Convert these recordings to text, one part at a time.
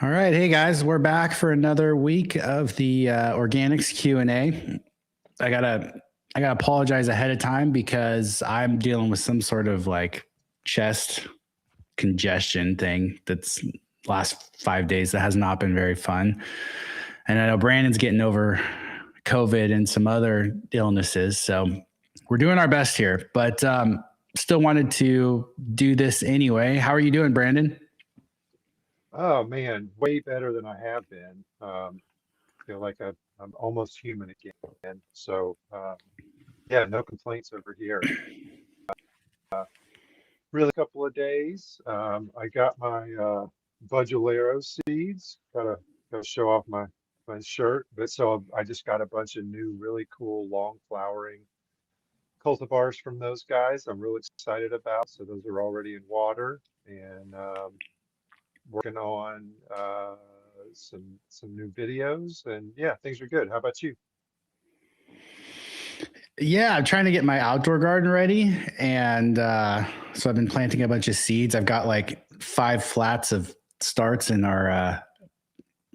All right. Hey guys, we're back for another week of the organics Q&A. I gotta apologize ahead of time because I'm dealing with some sort of like chest congestion thing that's last 5 days that has not been very fun. And I know Brandon's getting over COVID and some other illnesses. So we're doing our best here, but still wanted to do this anyway. How are you doing, Brandon? Oh man, way better than I have been. Feel like I'm almost human again. So yeah, no complaints over here. Really, a couple of days. I got my Budgellero seeds. Gotta show off my shirt. But so I just got a bunch of new, really cool, long flowering cultivars from those guys. I'm really excited about. So those are already in water and working on some new videos, and yeah, things are good. How about you? Yeah, I'm trying to get my outdoor garden ready. And so I've been planting a bunch of seeds. I've got like 5 flats of starts in our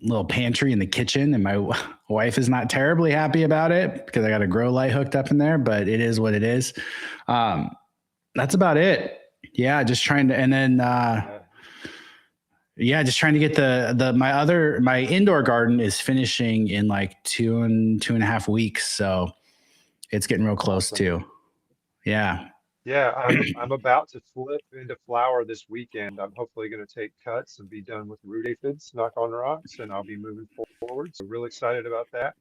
little pantry in the kitchen. And my wife is not terribly happy about it because I got a grow light hooked up in there, but it is what it is. That's about it. Yeah, just trying to, and then yeah, just trying to get my indoor garden is finishing in like 2.5 weeks. So it's getting real close Awesome. too. Yeah. Yeah, I'm about to flip into flower this weekend. I'm hopefully going to take cuts and be done with root aphids, knock on rocks, and I'll be moving forward. So really excited about that.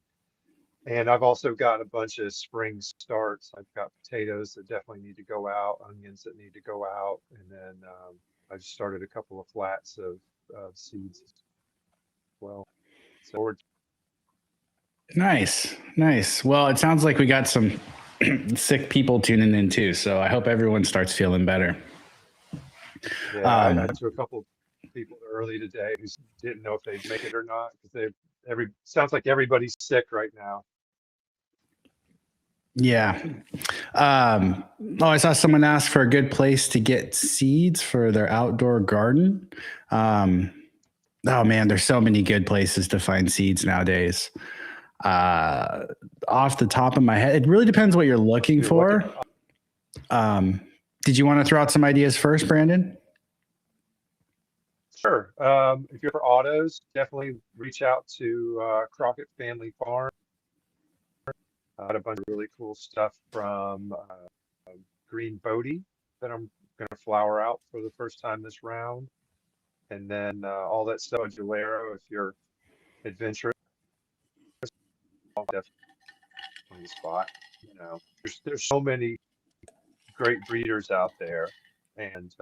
And I've also got a bunch of spring starts. I've got potatoes that definitely need to go out, onions that need to go out, and then I just started a couple of flats of seeds as well. So Nice. Nice. Well, it sounds like we got some sick people tuning in too. So I hope everyone starts feeling better. yeah, I talked to a couple of people early today who didn't know if they'd make it or not because sounds like everybody's sick right now. Yeah. I saw someone ask for a good place to get seeds for their outdoor garden. Oh man, there's so many good places to find seeds nowadays. Off the top of my head, it really depends what you're looking for. Did you want to throw out some ideas first, Brandon? Sure. If you're for autos, definitely reach out to Crockett Family Farm. Got a bunch of really cool stuff from Green Bodie that I'm going to flower out for the first time this round. And then all that stuff, Budgellero, if you're adventurous, definitely the spot. You know, there's so many great breeders out there, and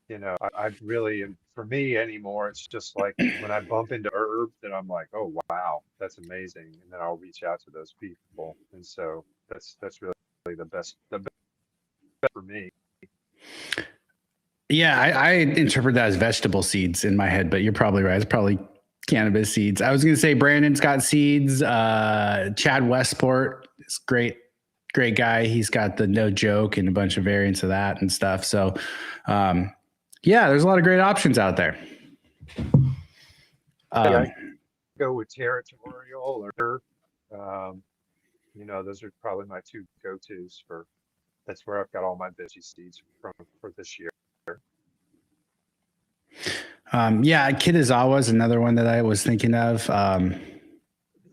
you know, I really, and for me anymore, it's just like when I bump into herb, that I'm like, oh wow, that's amazing, and then I'll reach out to those people, and so that's really the best for me. Yeah, I interpret that as vegetable seeds in my head, but you're probably right. It's probably cannabis seeds. I was going to say Brandon's got seeds. Chad Westport is great guy. He's got the No Joke and a bunch of variants of that and stuff. So, yeah, there's a lot of great options out there. Yeah, go with Territorial or, you know, those are probably my 2 go-tos for. That's where I've got all my veggie seeds from for this year. Yeah, Kitazawa is another one that I was thinking of.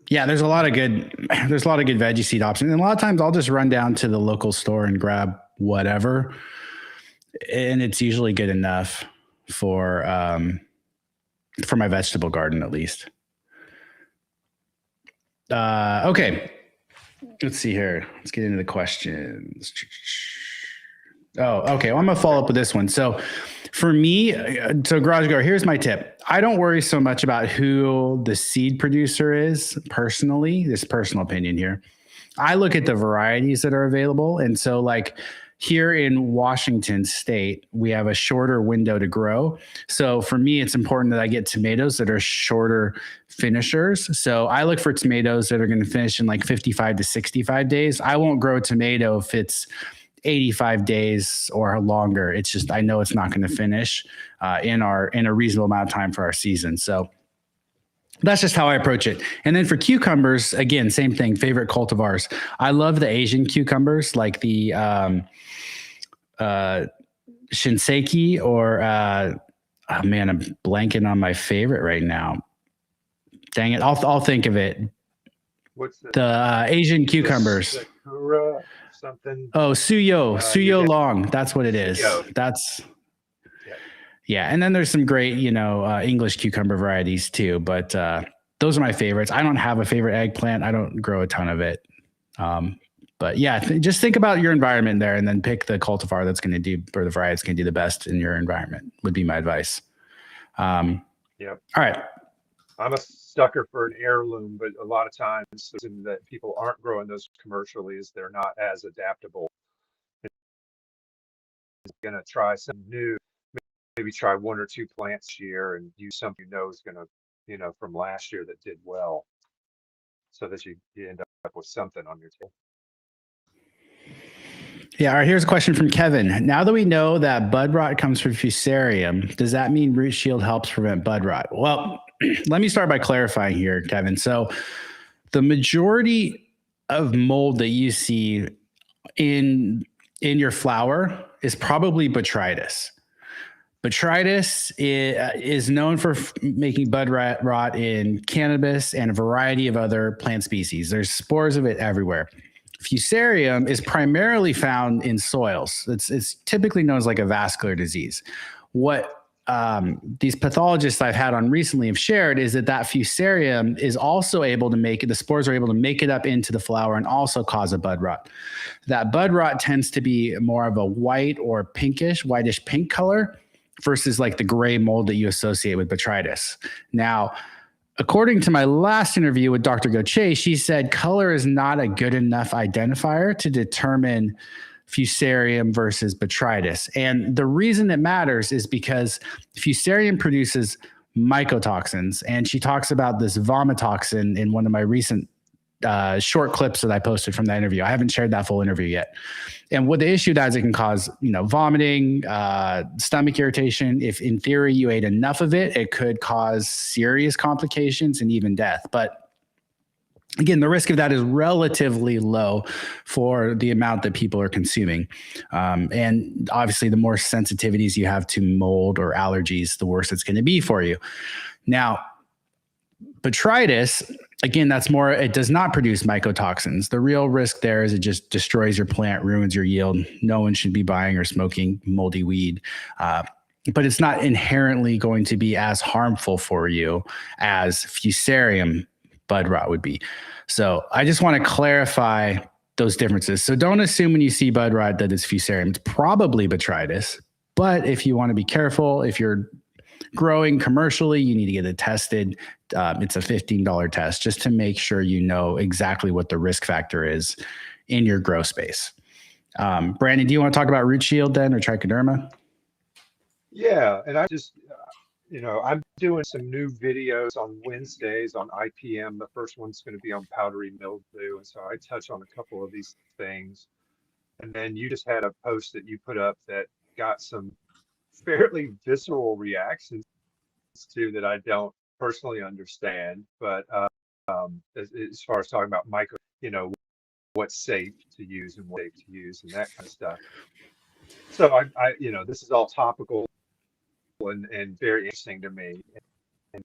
Yeah, there's a lot of good veggie seed options. And a lot of times I'll just run down to the local store and grab whatever. And it's usually good enough for my vegetable garden, at least. Okay. Let's see here. Let's get into the questions. Oh, okay. Well, I'm going to follow up with this one. So for me, Garage Grower, here's my tip. I don't worry so much about who the seed producer is personally, this personal opinion here. I look at the varieties that are available. And so like here in Washington State, we have a shorter window to grow. So for me, it's important that I get tomatoes that are shorter finishers. So I look for tomatoes that are going to finish in like 55 to 65 days. I won't grow a tomato if it's 85 days or longer. It's just, I know it's not going to finish in a reasonable amount of time for our season. So that's just how I approach it. And then for cucumbers, again, same thing, favorite cultivars. I love the Asian cucumbers, like the Shinseki or, oh man, I'm blanking on my favorite right now. Dang it. I'll think of it. What's The Asian cucumbers. Sakura something? Oh, Suyo Long. That's what it is. Suyo. That's, Yeah. yeah. And then there's some great, English cucumber varieties too, but those are my favorites. I don't have a favorite eggplant. I don't grow a ton of it. But yeah, just think about your environment there and then pick the cultivar that's going to do, or the variety that's going to do the best in your environment would be my advice. Yeah. All right. I'm a sucker for an heirloom, but a lot of times that people aren't growing those commercially is they're not as adaptable. Going to try some new, maybe try 1 or 2 plants a year and use something you know is going to, from last year that did well, so that you end up with something on your table. Yeah, all right, here's a question from Kevin. Now that we know that bud rot comes from fusarium, does that mean root shield helps prevent bud rot? Well, let me start by clarifying here, Kevin. So the majority of mold that you see in your flower is probably botrytis. Botrytis is known for making bud rot in cannabis and a variety of other plant species. There's spores of it everywhere. Fusarium is primarily found in soils. It's typically known as like a vascular disease. What these pathologists I've had on recently have shared is that fusarium is also able to make it, the spores are able to make it up into the flower and also cause a bud rot. That bud rot tends to be more of a white or whitish pink color versus like the gray mold that you associate with botrytis. Now, according to my last interview with Dr. Gauthier, she said color is not a good enough identifier to determine fusarium versus botrytis. And the reason it matters is because fusarium produces mycotoxins. And she talks about this vomitoxin in one of my recent short clips that I posted from that interview. I haven't shared that full interview yet. And what the issue is, it can cause, vomiting, stomach irritation. If in theory you ate enough of it, it could cause serious complications and even death. But again, the risk of that is relatively low for the amount that people are consuming. And obviously, the more sensitivities you have to mold or allergies, the worse it's going to be for you. Now, botrytis, again, it does not produce mycotoxins. The real risk there is it just destroys your plant, ruins your yield. No one should be buying or smoking moldy weed. But it's not inherently going to be as harmful for you as fusarium bud rot would be. So I just want to clarify those differences. So don't assume when you see bud rot that it's fusarium. It's probably botrytis. But if you want to be careful, if you're growing commercially, you need to get it tested. It's a $15 test just to make sure you know exactly what the risk factor is in your grow space. Brandon, do you want to talk about root shield then, or trichoderma? Yeah, and I just, I'm doing some new videos on Wednesdays on IPM. The first one's going to be on powdery mildew, and so I touch on a couple of these things. And then you just had a post that you put up that got some fairly visceral reactions to that I don't personally understand, but as far as talking about what's safe to use and what's safe to use and that kind of stuff. So I this is all topical and very interesting to me. And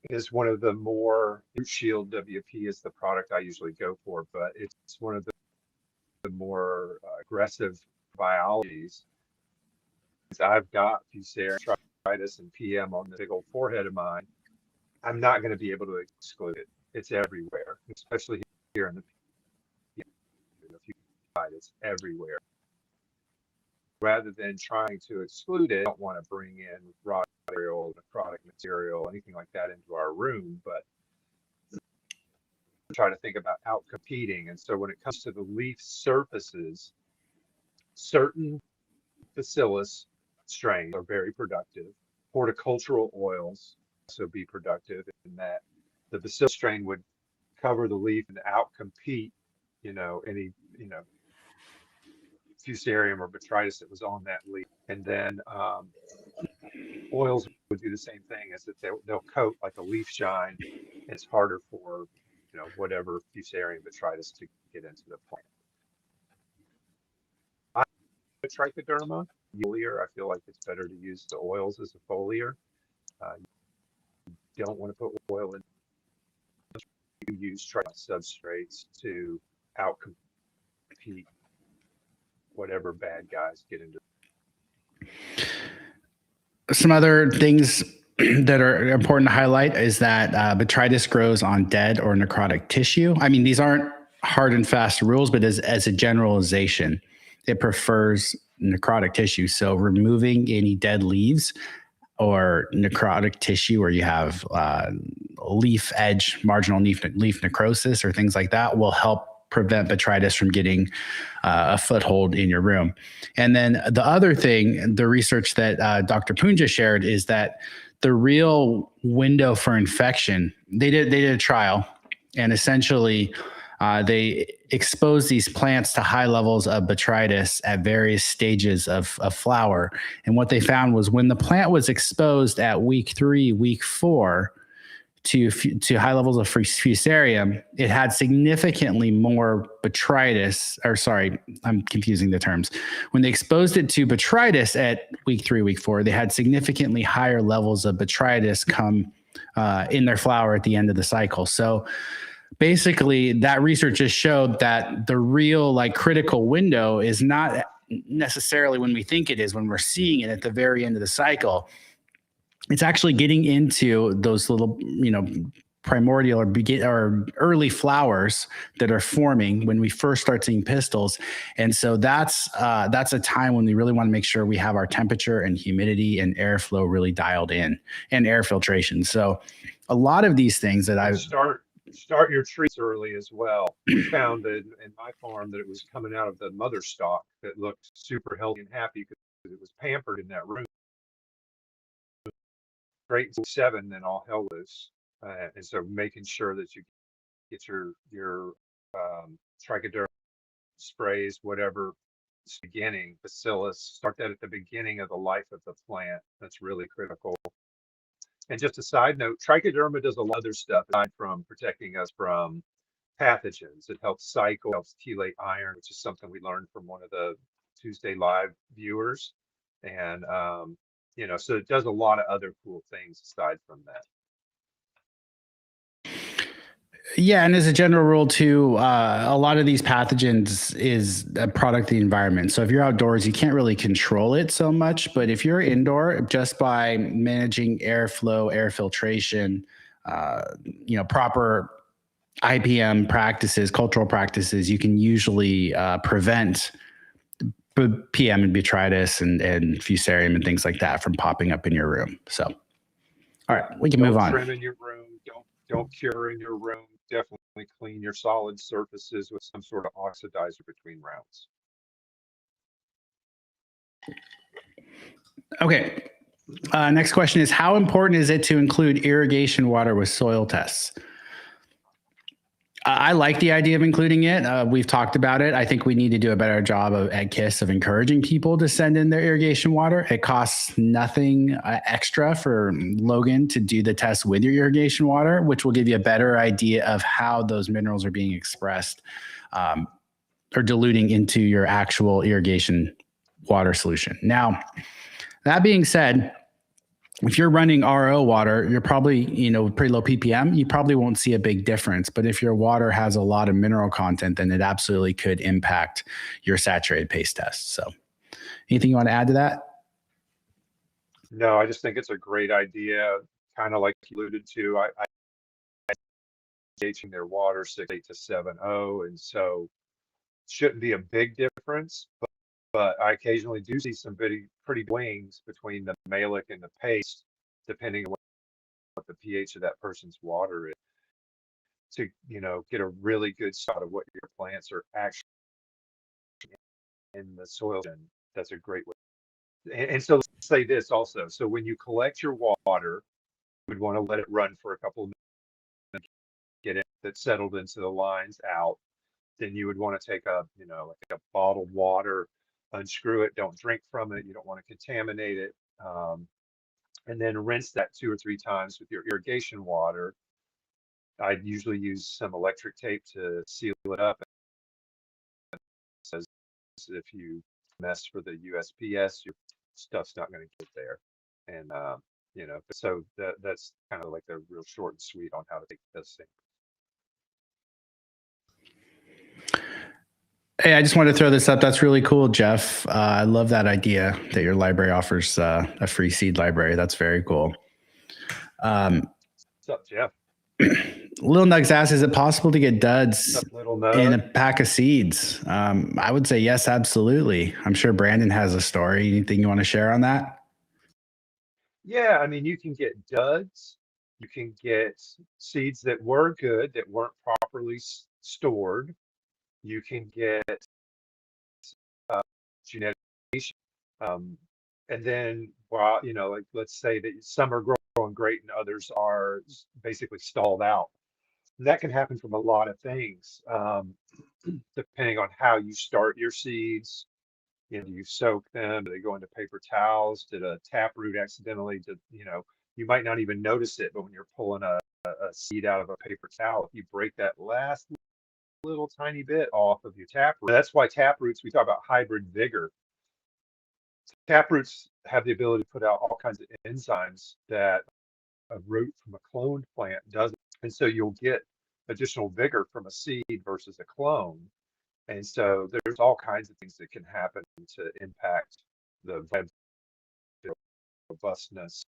is one of the more Root Shield WP is the product I usually go for, but it's one of the more aggressive biologies. I've got fusarium and PM on the big old forehead of mine. I'm not going to be able to exclude it. It's everywhere, especially here in the it's everywhere. Rather than trying to exclude it, I don't want to bring in raw material, necrotic material, anything like that into our room, but try to think about out competing. And so when it comes to the leaf surfaces, certain bacillus strains are very productive. Horticultural oils also be productive in that the bacillus strain would cover the leaf and outcompete, any, fusarium or botrytis that was on that leaf. And then oils would do the same thing, is that they'll coat like a leaf shine. It's harder for, whatever fusarium botrytis to get into the plant. Trichoderma foliar, I feel like it's better to use the oils as a foliar. You don't want to put oil in. You use substrates to outcompete whatever bad guys get into. Some other things that are important to highlight is that botrytis grows on dead or necrotic tissue. I mean, these aren't hard and fast rules, but as a generalization, it prefers necrotic tissue. So removing any dead leaves or necrotic tissue where you have leaf edge, marginal leaf necrosis or things like that will help prevent botrytis from getting a foothold in your room. And then the other thing, the research that Dr. Punja shared, is that the real window for infection, they did a trial, and essentially they exposed these plants to high levels of botrytis at various stages of flower. And what they found was when the plant was exposed at week 3, week 4, to high levels of fusarium, it had significantly more botrytis, or sorry, I'm confusing the terms. When they exposed it to botrytis at week 3, week 4, they had significantly higher levels of botrytis come in their flower at the end of the cycle. So basically that research just showed that the real critical window is not necessarily when we think it is, when we're seeing it at the very end of the cycle. It's actually getting into those little, primordial or early flowers that are forming when we first start seeing pistils. And so that's a time when we really want to make sure we have our temperature and humidity and airflow really dialed in, and air filtration. So a lot of these things that I've start your trees early as well. We found that in my farm that it was coming out of the mother stalk that looked super healthy and happy because it was pampered in that room. Great 7, then all hell loose. And so making sure that you get your trichoderma sprays, whatever it's beginning, bacillus, start that at the beginning of the life of the plant. That's really critical. And just a side note, trichoderma does a lot of other stuff aside from protecting us from pathogens. It helps cycle, helps chelate iron, which is something we learned from one of the Tuesday Live viewers. And so it does a lot of other cool things aside from that. Yeah, and as a general rule too, a lot of these pathogens is a product of the environment. So if you're outdoors, you can't really control it so much. But if you're indoor, just by managing airflow, air filtration, proper IPM practices, cultural practices, you can usually prevent PM and botrytis and fusarium and things like that from popping up in your room. So, all right, we can move on. Don't trim in your room. Don't cure in your room. Definitely clean your solid surfaces with some sort of oxidizer between rounds. Okay. Next question is, how important is it to include irrigation water with soil tests? I like the idea of including it. We've talked about it. I think we need to do a better job at KiS of encouraging people to send in their irrigation water. It costs nothing extra for Logan to do the test with your irrigation water, which will give you a better idea of how those minerals are being expressed or diluting into your actual irrigation water solution. Now, that being said, if you're running RO water, you're probably, pretty low ppm, you probably won't see a big difference. But if your water has a lot of mineral content, then it absolutely could impact your saturated paste test. So anything you want to add to that? No, I just think it's a great idea. Kind of like you alluded to, I pHing their water 6.8 to 7.0, and so shouldn't be a big difference. But I occasionally do see some pretty wings between the malic and the paste, depending on what the pH of that person's water is, to get a really good shot of what your plants are actually in the soil. And that's a great way. And so let's say this also. So when you collect your water, you would want to let it run for a couple of minutes, get it that settled into the lines out. Then you would want to take like a bottled water unscrew it, don't drink from it, you don't want to contaminate it. And then rinse that 2 or 3 times with your irrigation water. I'd usually use some electric tape to seal it up. It says if you mess for the USPS, your stuff's not going to get there. And so that's kind of like the real short and sweet on how to take this thing. Hey, I just wanted to throw this up. That's really cool, Jeff. I love that idea that your library offers a free seed library. That's very cool. What's up, Jeff? Little Nugs asks, is it possible to get duds What's up, Little Nug? in a pack of seeds? I would say yes, absolutely. I'm sure Brandon has a story. Anything you want to share on that? Yeah, I mean, you can get duds. You can get seeds that were good, that weren't properly stored. You can get genetic, and then, well, like let's say that some are growing great and others are basically stalled out. And that can happen from a lot of things, depending on how you start your seeds. Do you soak them? Do they go into paper towels? Did a taproot accidentally? You might not even notice it, but when you're pulling a seed out of a paper towel, if you break that last little tiny bit off of your taproot, that's why taproots, we talk about hybrid vigor. Taproots have the ability to put out all kinds of enzymes that a root from a cloned plant doesn't. And so you'll get additional vigor from a seed versus a clone. And so there's all kinds of things that can happen to impact the robustness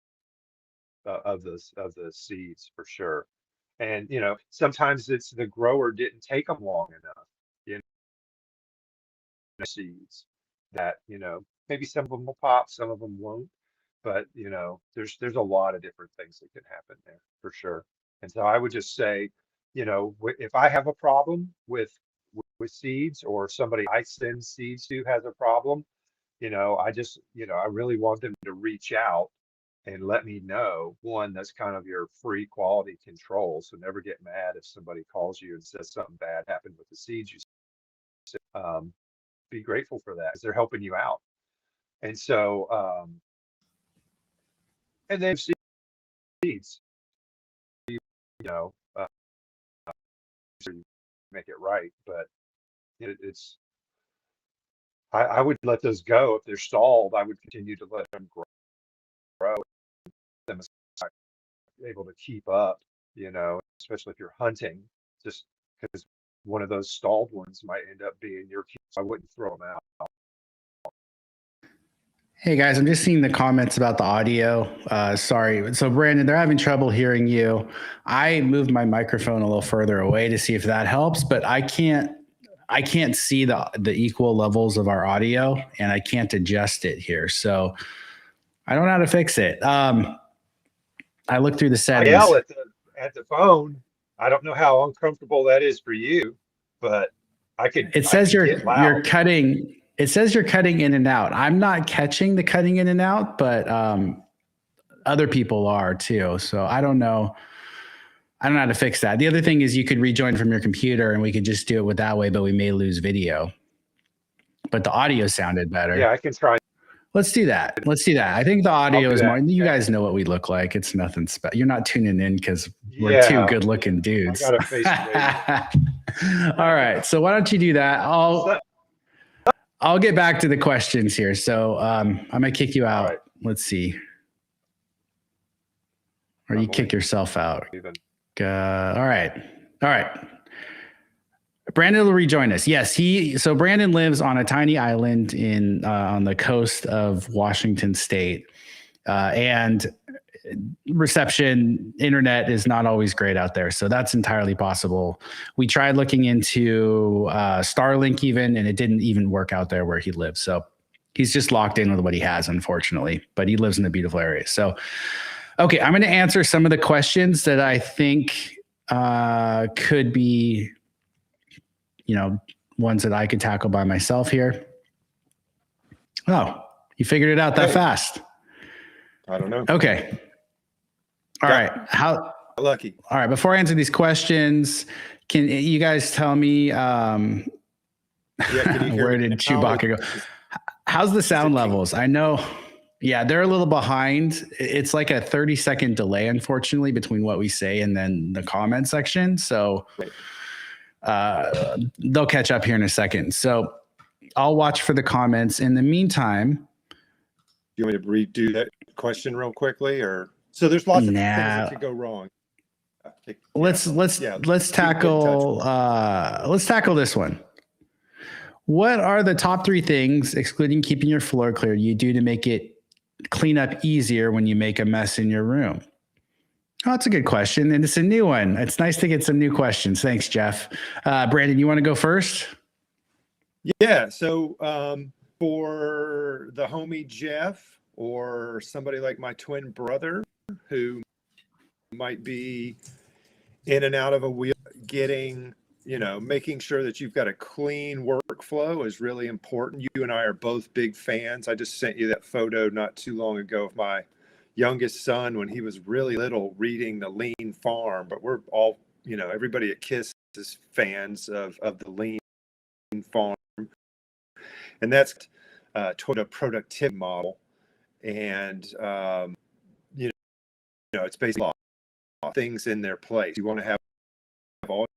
of the seeds for sure. And sometimes it's the grower didn't take them long enough. Seeds that maybe some of them will pop, some of them won't. But there's a lot of different things that can happen there for sure. And so I would just say, if I have a problem with seeds, or somebody I send seeds to has a problem, I really want them to reach out and let me know. One, that's kind of your free quality control. So never get mad if somebody calls you and says something bad happened with the seeds you sent. Be grateful for that because they're helping you out. And so, and then seeds, make it right, but I would let those go. If they're stalled, I would continue to let them grow. Them able to keep up, especially if you're hunting, just because one of those stalled ones might end up being your key. I wouldn't throw them out. Hey guys, I'm just seeing the comments about the audio. Sorry. So Brandon, they're having trouble hearing you. I moved my microphone a little further away to see if that helps, but I can't see the equal levels of our audio, and I can't adjust it here. So I don't know how to fix it. I looked through the settings. I yell at the phone. I don't know how uncomfortable that is for you, but I could. It says you're cutting. It says you're cutting in and out. I'm not catching the cutting in and out, but other people are too. So I don't know. I don't know how to fix that. The other thing is you could rejoin from your computer and we could just do it with that way, but we may lose video. But the audio sounded better. Yeah, I can try. Let's do that. I think the audio is more. You guys know what we look like. It's nothing special. You're not tuning in because we're two good-looking dudes. I got a face. All right. So why don't you do that? I'll get back to the questions here. So I'm gonna kick you out. Right. Let's see. Or you kick yourself out. All right. Brandon will rejoin us. Yes, so Brandon lives on a tiny island on the coast of Washington State, and reception, internet is not always great out there. So that's entirely possible. We tried looking into Starlink even, and it didn't even work out there where he lives. So he's just locked in with what he has, unfortunately, but he lives in a beautiful area. So, okay, I'm going to answer some of the questions that I think could be, ones that I could tackle by myself here. Oh, you figured it out that fast. I don't know. Okay. All right. How lucky. All right. Before I answer these questions, can you guys tell me where did Chewbacca go? How's the sound levels? I know, yeah, they're a little behind. It's like a 30-second delay, unfortunately, between what we say and then the comment section. So they'll catch up here in a second. So I'll watch for the comments. In the meantime, you want me to redo that question real quickly, or so there's lots of things that could go wrong. Let's tackle this one. What are the top 3 things, excluding keeping your floor clear, you do to make it clean up easier when you make a mess in your room? Oh, that's a good question. And it's a new one. It's nice to get some new questions. Thanks, Jeff. Brandon, you want to go first? Yeah. So for the homie Jeff, or somebody like my twin brother who might be in and out of a wheel, making sure that you've got a clean workflow is really important. You and I are both big fans. I just sent you that photo not too long ago of my youngest son when he was really little reading The Lean Farm, but we're all, everybody at KiS is fans of the Lean Farm. And that's toward a productivity model. And, it's basically things in their place. You want to have all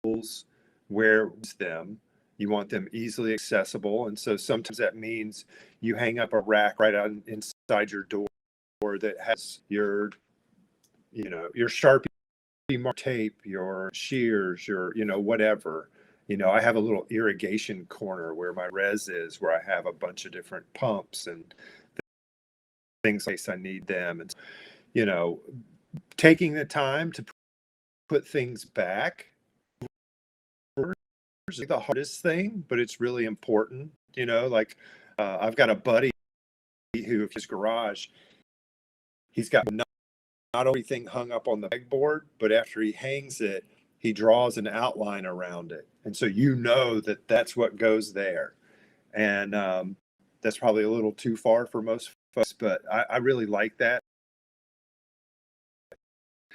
tools where them. You want them easily accessible. And so sometimes that means you hang up a rack right on inside your door that has your Sharpie mark tape, your shears, your, whatever. I have a little irrigation corner where my res is, where I have a bunch of different pumps and things like I need them. And, taking the time to put things back is the hardest thing, but it's really important. I've got a buddy who, his garage, he's got not everything hung up on the pegboard, but after he hangs it, he draws an outline around it. And so that that's what goes there. And that's probably a little too far for most folks, but I really like that.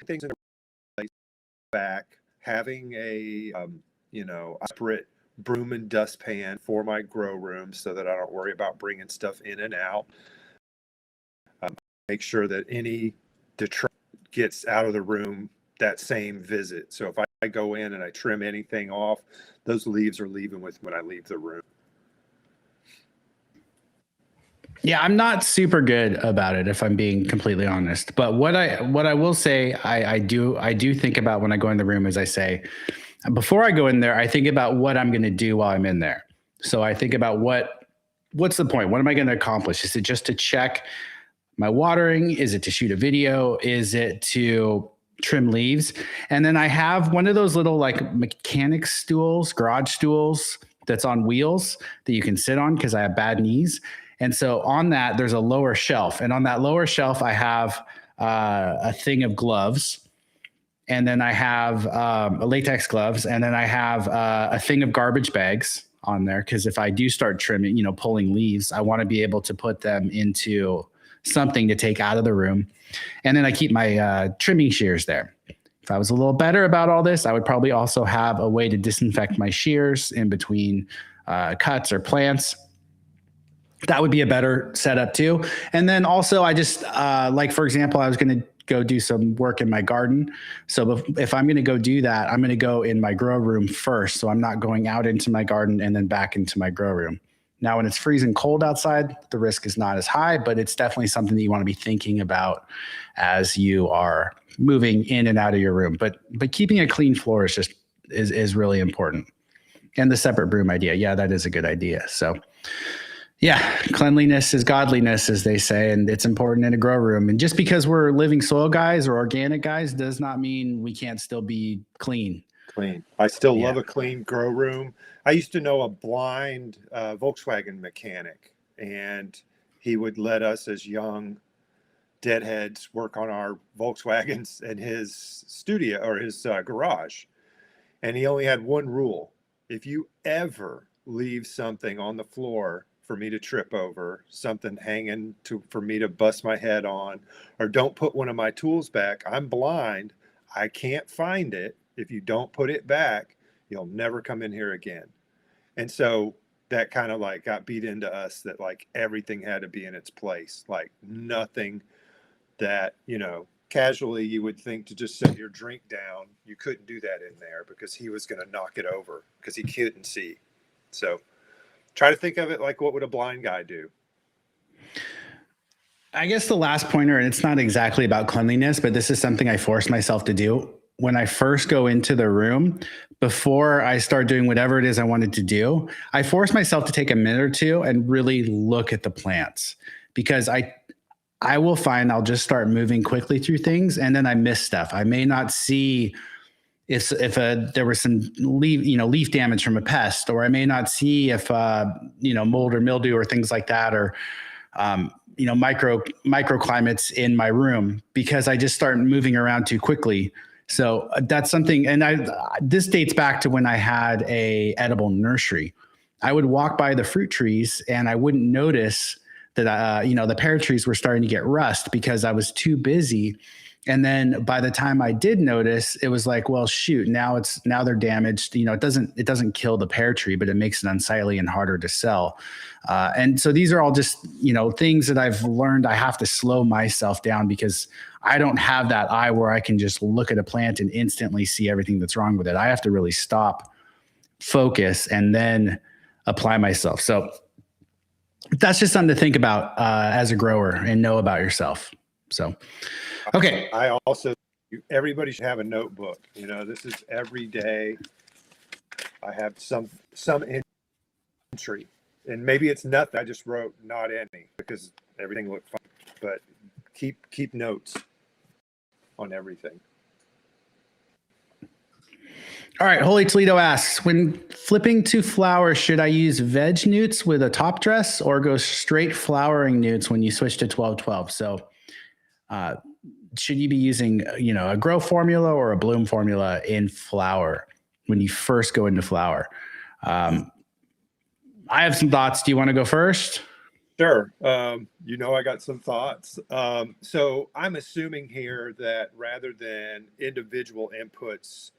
Things in place back, having a separate broom and dustpan for my grow room so that I don't worry about bringing stuff in and out. Make sure that any detritus gets out of the room that same visit. So if I go in and I trim anything off, those leaves are leaving with me when I leave the room. Yeah, I'm not super good about it, if I'm being completely honest. But what I will say, I do think about when I go in the room is I say, before I go in there, I think about what I'm going to do while I'm in there. So I think about what's the point? What am I going to accomplish? Is it just to check my watering? Is it to shoot a video? Is it to trim leaves? And then I have one of those little like mechanic stools, garage stools that's on wheels that you can sit on because I have bad knees. And so on that, there's a lower shelf. And on that lower shelf, I have a thing of gloves. And then I have latex gloves. And then I have a thing of garbage bags on there. Because if I do start trimming, pulling leaves, I want to be able to put them into something to take out of the room. And then I keep my trimming shears there. If I was a little better about all this, I would probably also have a way to disinfect my shears in between cuts or plants. That would be a better setup too. And then also I just for example, I was going to go do some work in my garden. So if I'm going to go do that, I'm going to go in my grow room first. So I'm not going out into my garden and then back into my grow room. Now, when it's freezing cold outside, the risk is not as high, but it's definitely something that you want to be thinking about as you are moving in and out of your room. But keeping a clean floor is really important. And the separate broom idea, yeah, that is a good idea. So yeah, cleanliness is godliness, as they say, and it's important in a grow room. And just because we're living soil guys or organic guys does not mean we can't still be clean. I still love a clean grow room. I used to know a blind Volkswagen mechanic, and he would let us as young deadheads work on our Volkswagens in his studio or his garage. And he only had one rule. If you ever leave something on the floor for me to trip over, something hanging for me to bust my head on, or don't put one of my tools back, I'm blind, I can't find it. If you don't put it back, you'll never come in here again. And so that kind of like got beat into us, that like everything had to be in its place, like nothing that, casually you would think to just set your drink down. You couldn't do that in there because he was going to knock it over because he couldn't see. So try to think of it like, what would a blind guy do? I guess the last pointer, and it's not exactly about cleanliness, but this is something I force myself to do. When I first go into the room, before I start doing whatever it is I wanted to do, I force myself to take a minute or two and really look at the plants, because I will find I'll just start moving quickly through things and then I miss stuff. I may not see if there was some leaf damage from a pest, or I may not see if mold or mildew or things like that, or microclimates in my room, because I just start moving around too quickly. So that's something. And this dates back to when I had a edible nursery. I would walk by the fruit trees and I wouldn't notice that, the pear trees were starting to get rust because I was too busy. And then by the time I did notice, it was like, well, shoot, now they're damaged. It doesn't kill the pear tree, but it makes it unsightly and harder to sell. And so these are all just, things that I've learned. I have to slow myself down because I don't have that eye where I can just look at a plant and instantly see everything that's wrong with it. I have to really stop, focus, and then apply myself. So that's just something to think about as a grower and know about yourself. So, okay. I also, everybody should have a notebook. This is every day. I have some entry, and maybe it's nothing. I just wrote not any because everything looked fine. But keep notes on everything. All right. Holy Toledo asks, when flipping to flower, should I use veg newts with a top dress or go straight flowering newts when you switch to 12-12? So, should you be using, a grow formula or a bloom formula in flower when you first go into flower? I have some thoughts. Do you want to go first? Sure. I got some thoughts. So I'm assuming here that rather than individual inputs,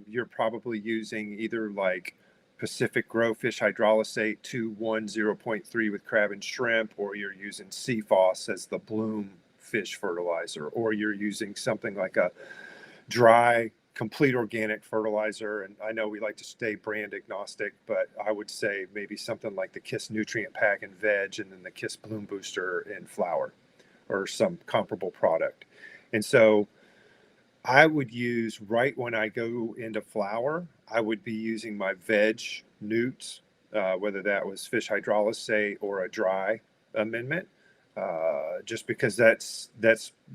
you're probably using either like Pacific Grow Fish Hydrolysate 210.3 with crab and shrimp, or you're using CFOS as the bloom fish fertilizer, or you're using something like a dry complete organic fertilizer. And I know we like to stay brand agnostic, but I would say maybe something like the KiS nutrient pack in veg, and then the KiS bloom booster in flower, or some comparable product. And so I would use, right when I go into flower, I would be using my veg newts, whether that was fish hydrolysate or a dry amendment, just because that's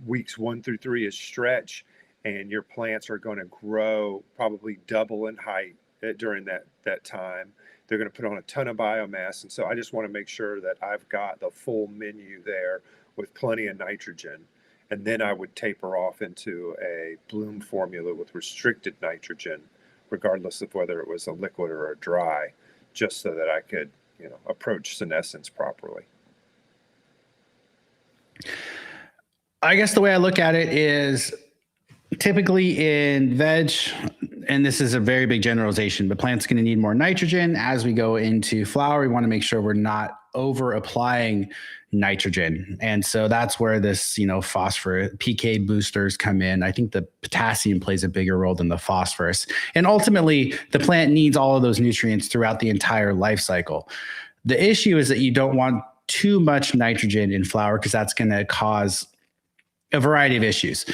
weeks 1 through 3 is stretch, and your plants are going to grow probably double in height during that time. They're going to put on a ton of biomass. And so I just want to make sure that I've got the full menu there with plenty of nitrogen. And then I would taper off into a bloom formula with restricted nitrogen, regardless of whether it was a liquid or a dry, just so that I could, approach senescence properly. I guess the way I look at it is, typically in veg, and this is a very big generalization, but plants going to need more nitrogen. As we go into flower, we want to make sure we're not over applying nitrogen. And so that's where this, phosphorus PK boosters come in. I think the potassium plays a bigger role than the phosphorus. And ultimately, the plant needs all of those nutrients throughout the entire life cycle. The issue is that you don't want too much nitrogen in flower, because that's going to cause a variety of issues.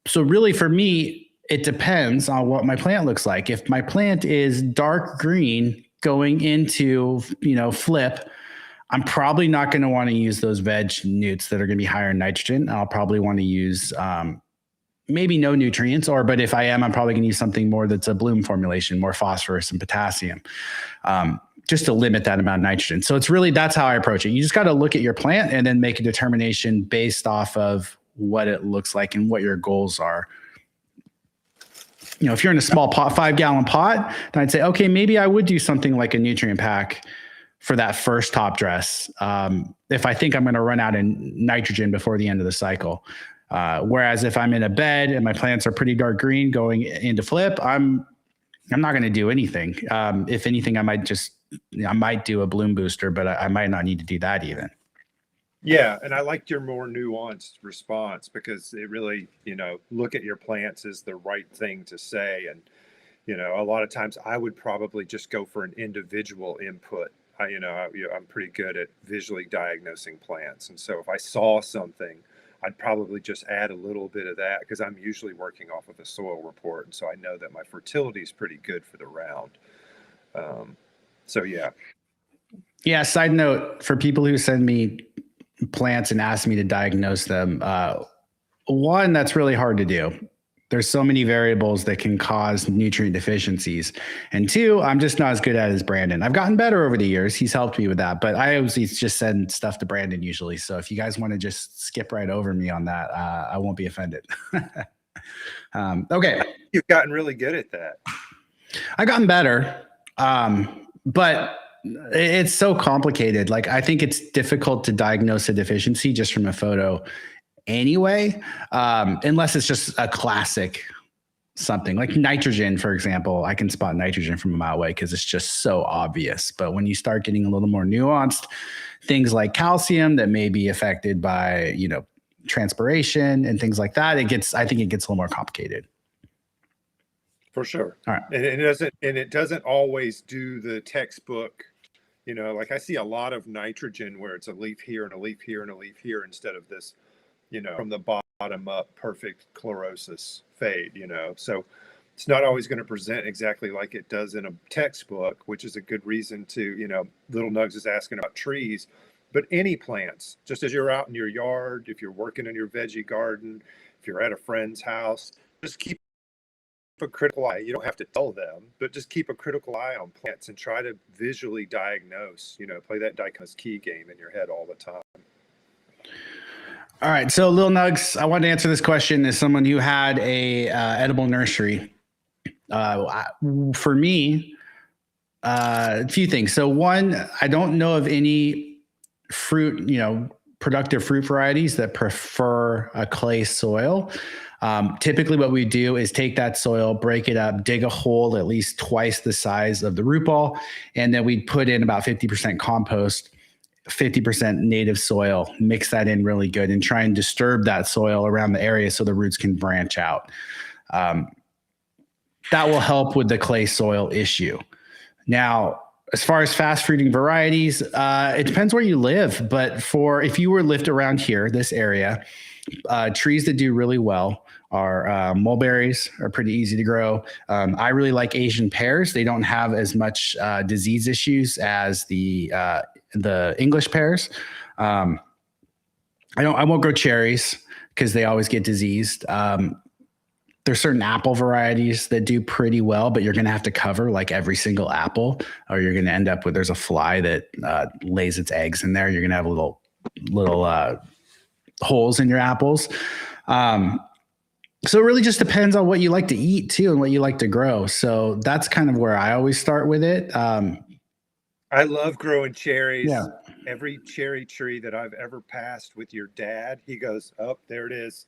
So really, for me, it depends on what my plant looks like. If my plant is dark green going into, flip, I'm probably not going to want to use those veg newts that are going to be higher in nitrogen. I'll probably want to use maybe no nutrients, but if I am, I'm probably going to use something more that's a bloom formulation, more phosphorus and potassium, just to limit that amount of nitrogen. So it's really, that's how I approach it. You just got to look at your plant and then make a determination based off of what it looks like and what your goals are. If you're in a small pot, 5-gallon pot, then I'd say, okay, maybe I would do something like a nutrient pack for that first top dress. If I think I'm going to run out of nitrogen before the end of the cycle. Whereas if I'm in a bed and my plants are pretty dark green going into flip, I'm not going to do anything. If anything, I might just I might do a bloom booster, but I might not need to do that even. Yeah, and I liked your more nuanced response because it really, look at your plants is the right thing to say. And, a lot of times I would probably just go for an individual input. I'm pretty good at visually diagnosing plants. And so if I saw something, I'd probably just add a little bit of that because I'm usually working off of a soil report. And so I know that my fertility is pretty good for the round. So, yeah. Yeah. Side note for people who send me plants and ask me to diagnose them. One, that's really hard to do. There's so many variables that can cause nutrient deficiencies. And two, I'm just not as good at it as Brandon. I've gotten better over the years. He's helped me with that, but I always just send stuff to Brandon usually. So if you guys want to just skip right over me on that, I won't be offended. Okay. You've gotten really good at that. I've gotten better. But it's so complicated. Like, I think it's difficult to diagnose a deficiency just from a photo anyway, unless it's just a classic something like nitrogen, for example. I can spot nitrogen from a mile away because it's just so obvious. But when you start getting a little more nuanced, things like calcium that may be affected by, transpiration and things like that, I think it gets a little more complicated. For sure. All right. And it doesn't always do the textbook, like I see a lot of nitrogen where it's a leaf here and a leaf here and a leaf here instead of this, from the bottom up, perfect chlorosis fade, So it's not always going to present exactly like it does in a textbook, which is a good reason to, Little Nugs is asking about trees, but any plants, just as you're out in your yard, if you're working in your veggie garden, if you're at a friend's house, just keep a critical eye. You don't have to tell them, but just keep a critical eye on plants and try to visually diagnose, play that diagnose key game in your head all the time. All right. So Lil Nugs, I wanted to answer this question as someone who had a edible nursery. For me, a few things. So one, I don't know of any fruit, productive fruit varieties that prefer a clay soil. Typically what we do is take that soil, break it up, dig a hole at least twice the size of the root ball, and then we'd put in about 50% compost, 50% native soil, mix that in really good and try and disturb that soil around the area so the roots can branch out. That will help with the clay soil issue. Now, as far as fast fruiting varieties, it depends where you live, but if you were lived around here, this area, trees that do really well are mulberries are pretty easy to grow. I really like Asian pears. They don't have as much disease issues as the English pears. I won't grow cherries because they always get diseased. There's certain apple varieties that do pretty well, but you're going to have to cover like every single apple, or you're going to end up with, there's a fly that lays its eggs in there. You're going to have little holes in your apples. So it really just depends on what you like to eat too and what you like to grow. So that's kind of where I always start with it. I love growing cherries. Yeah. Every cherry tree that I've ever passed with your dad, he goes, oh, there it is.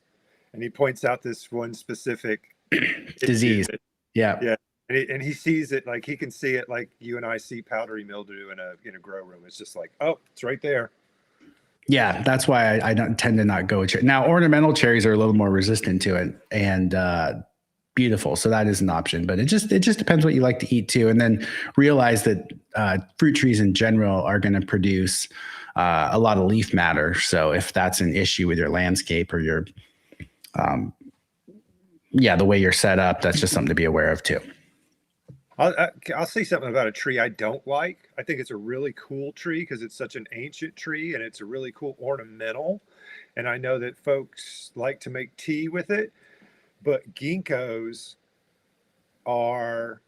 And he points out this one specific disease. Yeah. Yeah. And he sees it, like he can see it like you and I see powdery mildew in a grow room. It's just like, oh, it's right there. Yeah, that's why I don't tend to not go with cherry. Now, ornamental cherries are a little more resistant to it and beautiful. So that is an option, but it just depends what you like to eat too. And then realize that fruit trees in general are going to produce a lot of leaf matter. So if that's an issue with your landscape or your, the way you're set up, that's just something to be aware of too. I'll say something about a tree I don't like. I think it's a really cool tree because it's such an ancient tree and it's a really cool ornamental. And I know that folks like to make tea with it, but ginkgos are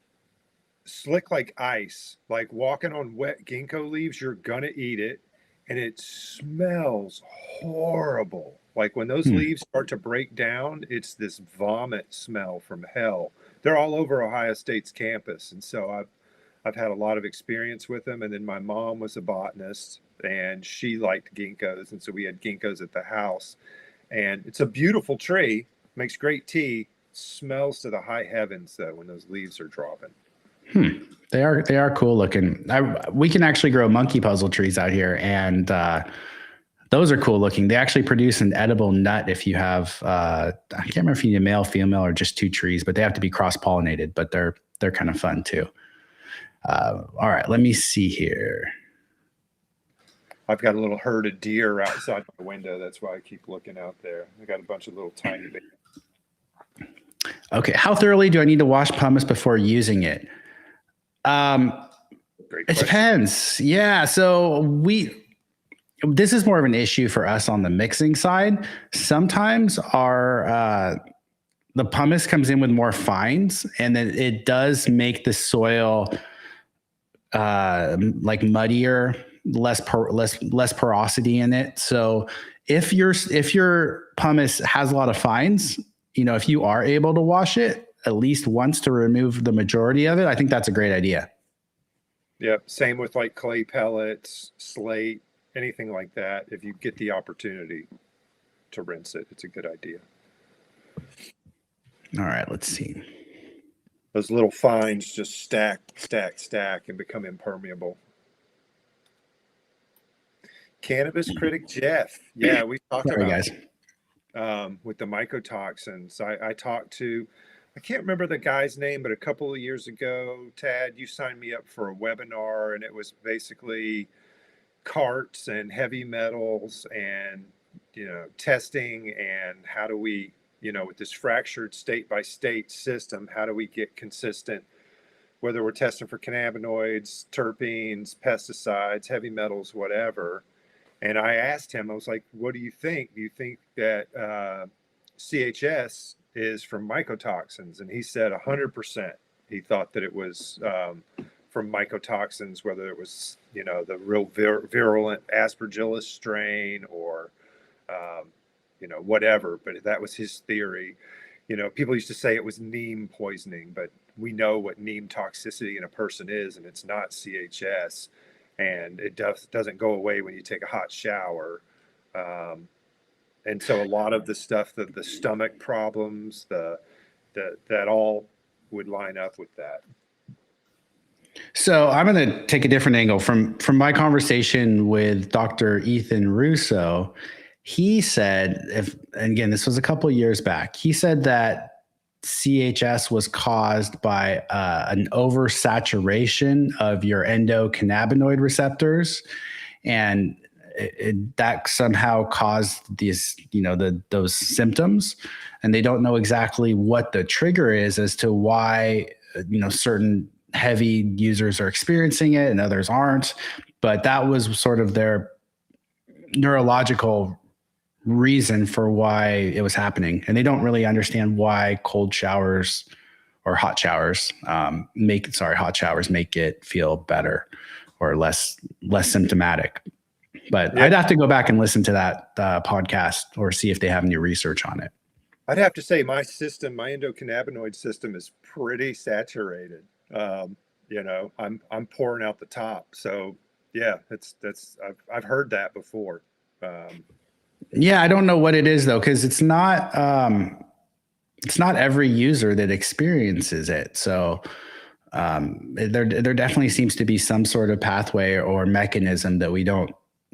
slick like ice. Like walking on wet ginkgo leaves, you're gonna eat it and it smells horrible. Like when those leaves start to break down, it's this vomit smell from hell. They're all over Ohio State's campus. And so I've had a lot of experience with them. And then my mom was a botanist and she liked ginkgos. And so we had ginkgos at the house. And it's a beautiful tree, makes great tea, smells to the high heavens though when those leaves are dropping. They are cool looking. We can actually grow monkey puzzle trees out here, and those are cool looking. They actually produce an edible nut if you have I can't remember if you need a male, female, or just two trees, but they have to be cross pollinated. But they're kind of fun too. All right, let me see here. I've got a little herd of deer outside my window. That's why I keep looking out there. I got a bunch of little tiny babies. Okay, how thoroughly do I need to wash pumice before using it? It depends. Yeah, so this is more of an issue for us on the mixing side. Sometimes the pumice comes in with more fines, and then it does make the soil like muddier, less porosity in it. So if your pumice has a lot of fines, if you are able to wash it at least once to remove the majority of it, I think that's a great idea. Yep. Same with like clay pellets, slate, anything like that. If you get the opportunity to rinse it, it's a good idea. All right, let's see. Those little fines just stack and become impermeable. Cannabis critic Jeff. Yeah, we talked Sorry, about guys. With the mycotoxins. I talked to, I can't remember the guy's name, but a couple of years ago, Tad, you signed me up for a webinar, and it was basically carts and heavy metals and, testing and how do we, with this fractured state by state system, how do we get consistent, whether we're testing for cannabinoids, terpenes, pesticides, heavy metals, whatever. And I asked him, I was like, what do you think? Do you think that CHS is from mycotoxins? And he said 100%. He thought that it was from mycotoxins, whether it was, the real virulent aspergillus strain or, whatever. But that was his theory. People used to say it was neem poisoning, but we know what neem toxicity in a person is, and it's not CHS. And it doesn't go away when you take a hot shower. And so a lot of the stuff, the stomach problems, that all would line up with that. So I'm going to take a different angle from my conversation with Dr. Ethan Russo. He said, and again, this was a couple of years back, he said that CHS was caused by an oversaturation of your endocannabinoid receptors, and that somehow caused these, those symptoms. And they don't know exactly what the trigger is as to why, certain heavy users are experiencing it and others aren't. But that was sort of their neurological reason for why it was happening. And they don't really understand why cold showers or hot showers make it feel better or less symptomatic. But yeah. I'd have to go back and listen to that podcast or see if they have any research on it. I'd have to say my endocannabinoid system is pretty saturated. I'm pouring out the top. So yeah, I've heard that before. Yeah, I don't know what it is though, because it's not every user that experiences it. So there definitely seems to be some sort of pathway or mechanism that we don't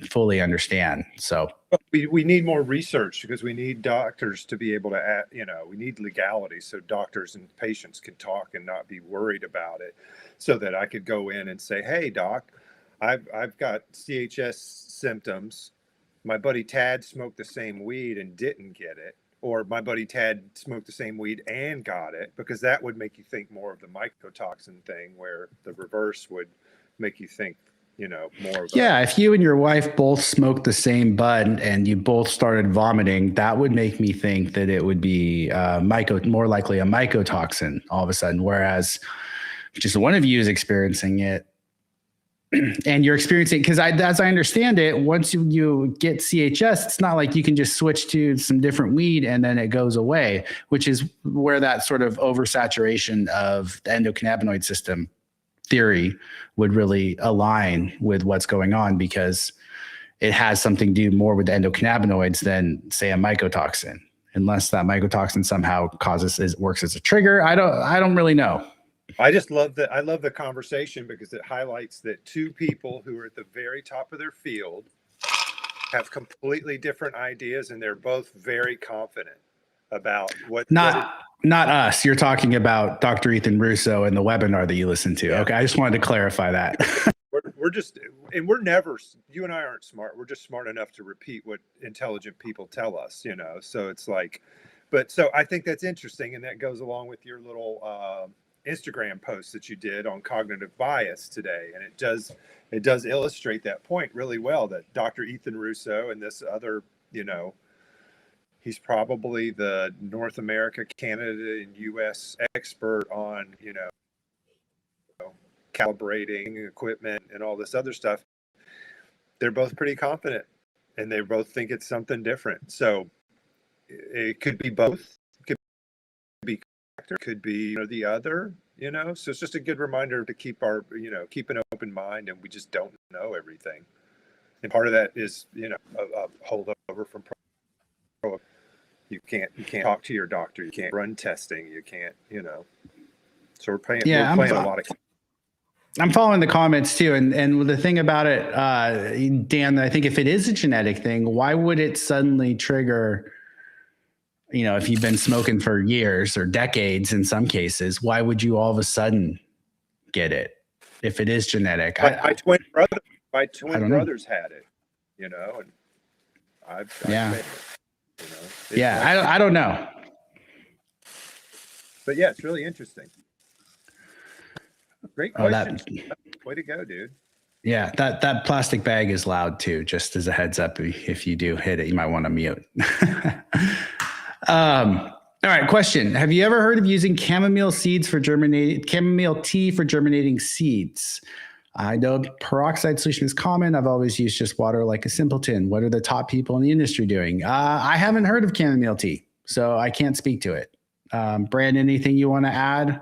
fully understand. So we need more research because we need doctors to be able to we need legality so doctors and patients can talk and not be worried about it, so that I could go in and say, hey doc, I've got CHS symptoms. My buddy Tad smoked the same weed and didn't get it, or my buddy Tad smoked the same weed and got it, because that would make you think more of the mycotoxin thing, where the reverse would make you think, more of if you and your wife both smoked the same bud and you both started vomiting, that would make me think that it would be more likely a mycotoxin all of a sudden, whereas just one of you is experiencing it. And you're experiencing, because as I understand it, once you get CHS, it's not like you can just switch to some different weed and then it goes away, which is where that sort of oversaturation of the endocannabinoid system theory would really align with what's going on, because it has something to do more with the endocannabinoids than, say, a mycotoxin, unless that mycotoxin somehow works as a trigger. I don't really know. I just love that. I love the conversation because it highlights that two people who are at the very top of their field have completely different ideas, and they're both very confident about what Not us. You're talking about Dr. Ethan Russo and the webinar that you listened to. Yeah. Okay, I just wanted to clarify that. we're just, and we're never, you and I aren't smart. We're just smart enough to repeat what intelligent people tell us, you know? So it's like, but so I think that's interesting. And that goes along with your little Instagram post that you did on cognitive bias today. And it does illustrate that point really well, that Dr. Ethan Russo and this other, you know, he's probably the North America, Canada, and US expert on, you know, calibrating equipment and all this other stuff. They're both pretty confident and they both think it's something different. So it could be both. It could be you know, the other, you know. So it's just a good reminder to keep our, you know, keep an open mind, and we just don't know everything. And part of that is, you know, a holdover from you can't talk to your doctor, you can't run testing, you can't, you know. So we're playing a lot of. I'm following the comments too. And the thing about it, Dan, I think if it is a genetic thing, why would it suddenly trigger, you know, if you've been smoking for years or decades in some cases, why would you all of a sudden get it if it is genetic? My twin brothers had it, you know, and I've yeah. it, you know, I don't know. But yeah, it's really interesting. Great question. Way to go, dude. Yeah, that plastic bag is loud too, just as a heads up. If you do hit it, you might want to mute. All right, question. Have you ever heard of using chamomile tea for germinating seeds? I know peroxide solution is common. I've always used just water like a simpleton. What are the top people in the industry doing? I haven't heard of chamomile tea, so I can't speak to it. Brandon, anything you want to add?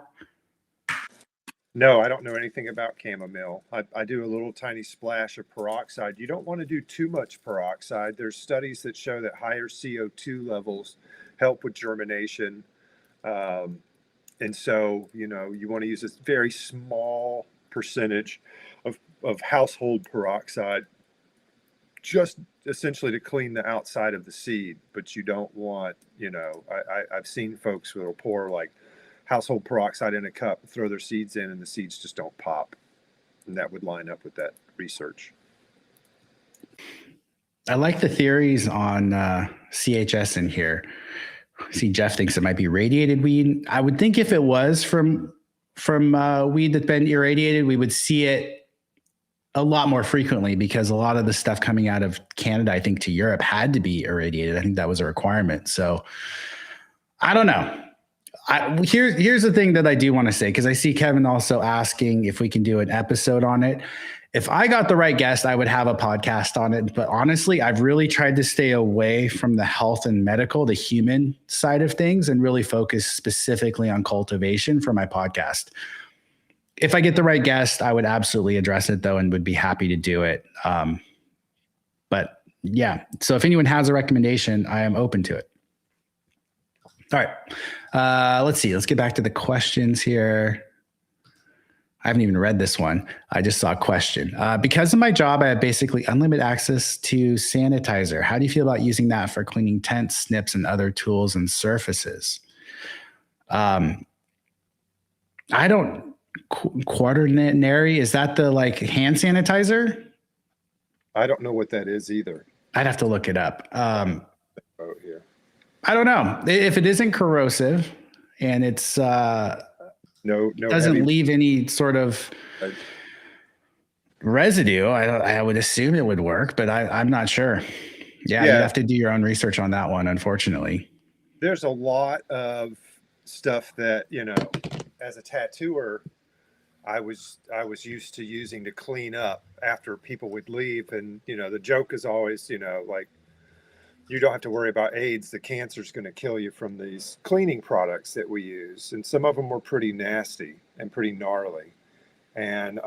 No, I don't know anything about chamomile. I do a little tiny splash of peroxide. You don't want to do too much peroxide. There's studies that show that higher CO2 levels help with germination. And so, you know, you want to use this very small percentage of household peroxide, just essentially to clean the outside of the seed. But you don't want, you know, I've seen folks who will pour like household peroxide in a cup, throw their seeds in, and the seeds just don't pop. And that would line up with that research. I like the theories on CHS in here. See, Jeff thinks it might be radiated weed. I would think if it was from weed that's been irradiated, we would see it a lot more frequently, because a lot of the stuff coming out of Canada, I think, to Europe had to be irradiated. I think that was a requirement. So I don't know. Here's the thing that I do want to say, because I see Kevin also asking if we can do an episode on it. If I got the right guest, I would have a podcast on it. But honestly, I've really tried to stay away from the health and medical, the human side of things, and really focus specifically on cultivation for my podcast. If I get the right guest, I would absolutely address it though, and would be happy to do it. But yeah, so if anyone has a recommendation, I am open to it. All right. Let's see. Let's get back to the questions here. I haven't even read this one. I just saw a question. Because of my job, I have basically unlimited access to sanitizer. How do you feel about using that for cleaning tents, snips, and other tools and surfaces? I don't, quaternary, is that the like hand sanitizer? I don't know what that is either. I'd have to look it up. Oh, yeah. I don't know if it isn't corrosive and it's no doesn't leave any sort of residue. I would assume it would work, but I'm not sure. Yeah, you have to do your own research on that one, unfortunately. There's a lot of stuff that, you know, as a tattooer, I was used to using to clean up after people would leave. And, you know, the joke is always, you know, like, you don't have to worry about AIDS. The cancer is going to kill you from these cleaning products that we use. And some of them were pretty nasty and pretty gnarly. And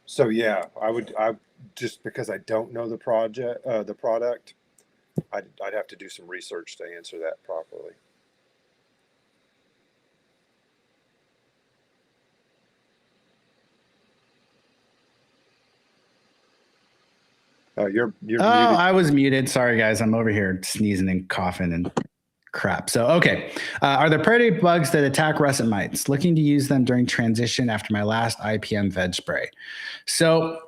so, yeah, I just, because I don't know the product, I'd have to do some research to answer that properly. Oh, you're Oh, muted. I was muted. Sorry, guys. I'm over here sneezing and coughing and crap. So, okay. Are there predatory bugs that attack russet mites? Looking to use them during transition after my last IPM veg spray. So,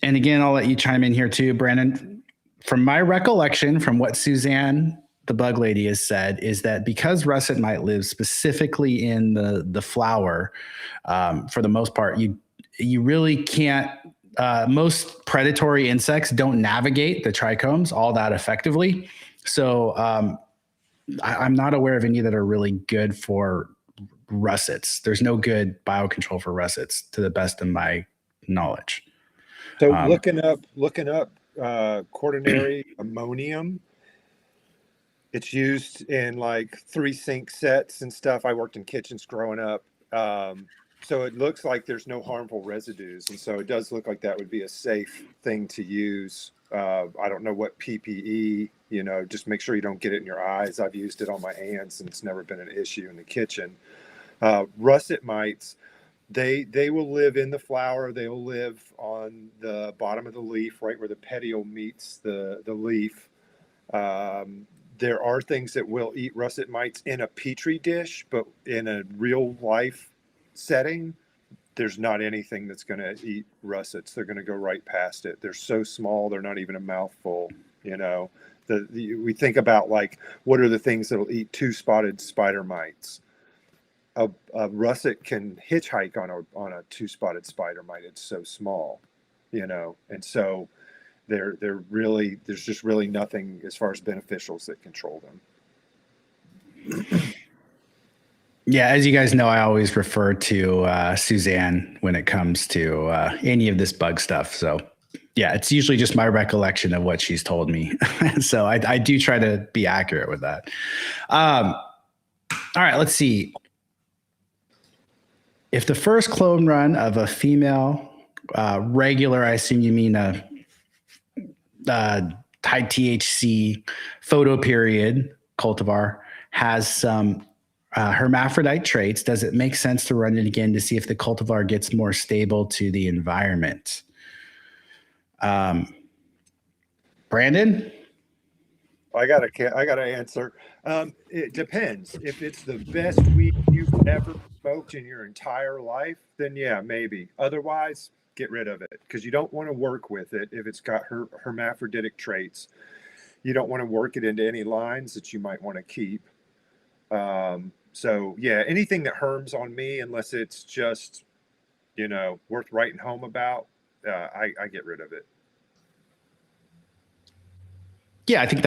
and again, I'll let you chime in here too, Brandon. From my recollection, from what Suzanne, the bug lady, has said, is that because russet mite lives specifically in the flower, for the most part, you really can't. Most predatory insects don't navigate the trichomes all that effectively. So I'm not aware of any that are really good for russets. There's no good biocontrol for russets, to the best of my knowledge. So looking up quaternary ammonium, it's used in like 3-sink sets and stuff. I worked in kitchens growing up. So it looks like there's no harmful residues. And so it does look like that would be a safe thing to use. I don't know what PPE, just make sure you don't get it in your eyes. I've used it on my hands and it's never been an issue in the kitchen. Russet mites, they will live in the flower. They will live on the bottom of the leaf, right where the petiole meets the leaf. There are things that will eat russet mites in a petri dish, but in a real life setting, there's not anything that's going to eat russets. They're going to go right past it. They're so small, they're not even a mouthful. We think about like, what are the things that'll eat 2-spotted spider mites? A russet can hitchhike on a 2-spotted spider mite. It's so small, and so they're really, there's just really nothing as far as beneficials that control them. Yeah, as you guys know, I always refer to Suzanne when it comes to any of this bug stuff. So yeah, it's usually just my recollection of what she's told me. So I do try to be accurate with that. All right, let's see. If the first clone run of a female regular, I assume you mean a high THC photoperiod cultivar, has some hermaphrodite traits, does it make sense to run it again to see if the cultivar gets more stable to the environment? Brandon? I gotta answer. It depends. If it's the best weed you've ever smoked in your entire life, then yeah, maybe. Otherwise, get rid of it because you don't want to work with it if it's got hermaphroditic traits. You don't want to work it into any lines that you might want to keep. So yeah, anything that herms on me, unless it's just, worth writing home about, I get rid of it. Yeah, I think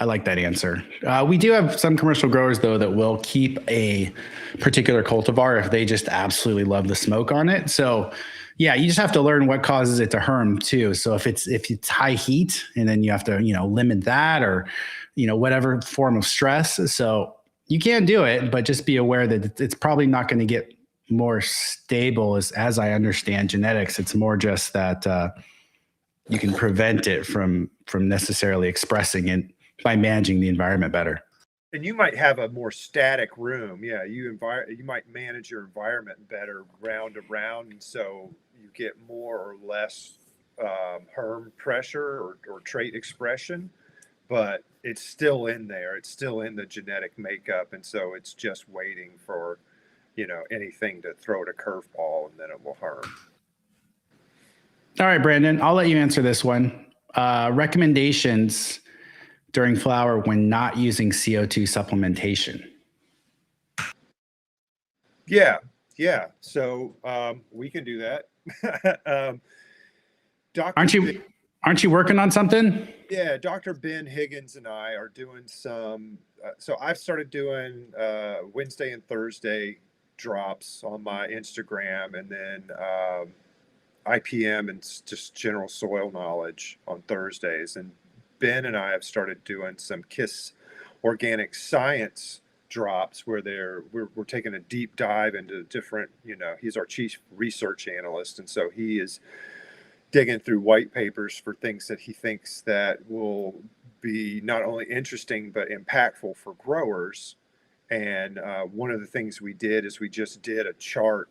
I like that answer. We do have some commercial growers though that will keep a particular cultivar if they just absolutely love the smoke on it. So yeah, you just have to learn what causes it to herm too. So if it's high heat and then you have to, limit that or, whatever form of stress. So you can do it, but just be aware that it's probably not going to get more stable as I understand genetics. It's more just that, you can prevent it from necessarily expressing it by managing the environment better. And you might have a more static room. Yeah, you might manage your environment better round to round, and so you get more or less herm pressure or trait expression, but it's still in there. It's still in the genetic makeup, and so it's just waiting for anything to throw it a curveball, and then it will herm. All right, Brandon, I'll let you answer this one. Recommendations during flower when not using CO2 supplementation. Yeah. So we can do that. Aren't you working on something? Yeah, Dr. Ben Higgins and I are doing some. So I've started doing Wednesday and Thursday drops on my Instagram, and then IPM and just general soil knowledge on Thursdays. And Ben and I have started doing some KiS Organics science drops where we're taking a deep dive into different, he's our chief research analyst. And so he is digging through white papers for things that he thinks that will be not only interesting, but impactful for growers. And one of the things we did is we just did a chart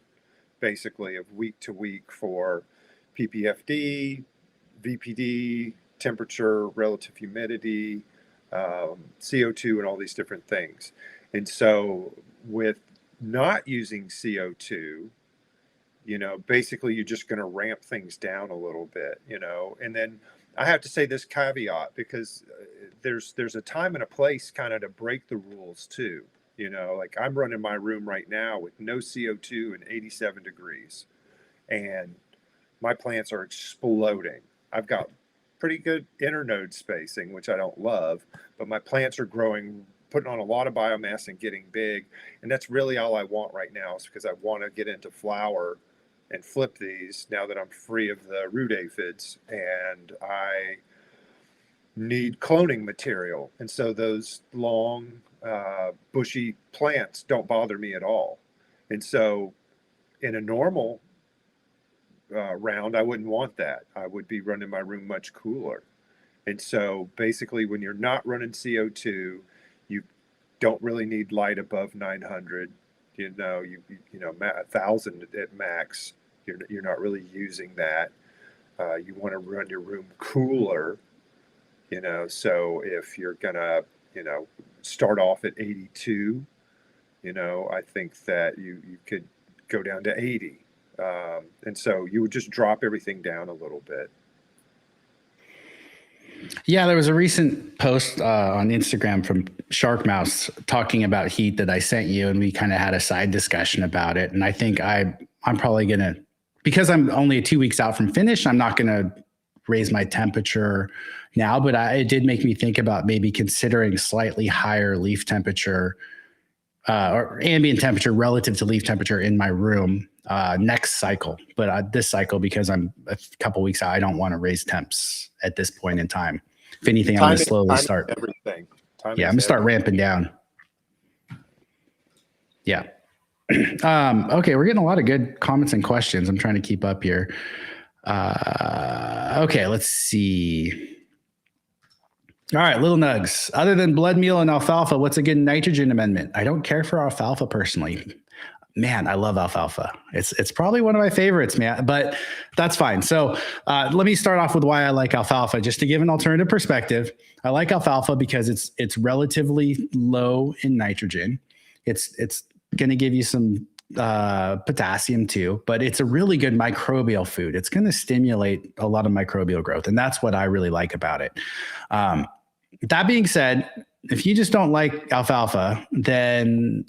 basically of week to week for PPFD, VPD, temperature, relative humidity, CO2, and all these different things. And so with not using CO2, basically you're just going to ramp things down a little bit, and then I have to say this caveat because there's a time and a place kind of to break the rules too. Like I'm running my room right now with no CO2 and 87 degrees, and my plants are exploding. I've got pretty good internode spacing, which I don't love, but my plants are growing, putting on a lot of biomass and getting big. And that's really all I want right now, is because I want to get into flower and flip these now that I'm free of the root aphids, and I need cloning material. And so those long, bushy plants don't bother me at all. And so in a normal round, I wouldn't want that. I would be running my room much cooler. And so basically when you're not running CO2, you don't really need light above 900, 1,000 at max. You're not really using that. You want to run your room cooler, so if you're gonna, start off at 82, I think that you could go down to 80. And so you would just drop everything down a little bit. Yeah, there was a recent post on Instagram from Shark Mouse talking about heat that I sent you, and we kind of had a side discussion about it. And I think I'm probably going to, because I'm only 2 weeks out from finish, I'm not going to raise my temperature now, but it did make me think about maybe considering slightly higher leaf temperature or ambient temperature relative to leaf temperature in my room next cycle. But this cycle, because I'm a couple weeks out, I don't want to raise temps at this point in time. If anything, I'm going to slowly start. Everything. I'm going to start ramping down. Yeah. Okay, we're getting a lot of good comments and questions. I'm trying to keep up here. Okay, let's see. All right, little nugs. Other than blood meal and alfalfa, what's a good nitrogen amendment? I don't care for alfalfa personally. Man, I love alfalfa. It's probably one of my favorites, man, but that's fine. So let me start off with why I like alfalfa, just to give an alternative perspective. I like alfalfa because it's relatively low in nitrogen. It's going to give you some potassium too, but it's a really good microbial food. It's going to stimulate a lot of microbial growth, and that's what I really like about it. That being said, if you just don't like alfalfa, then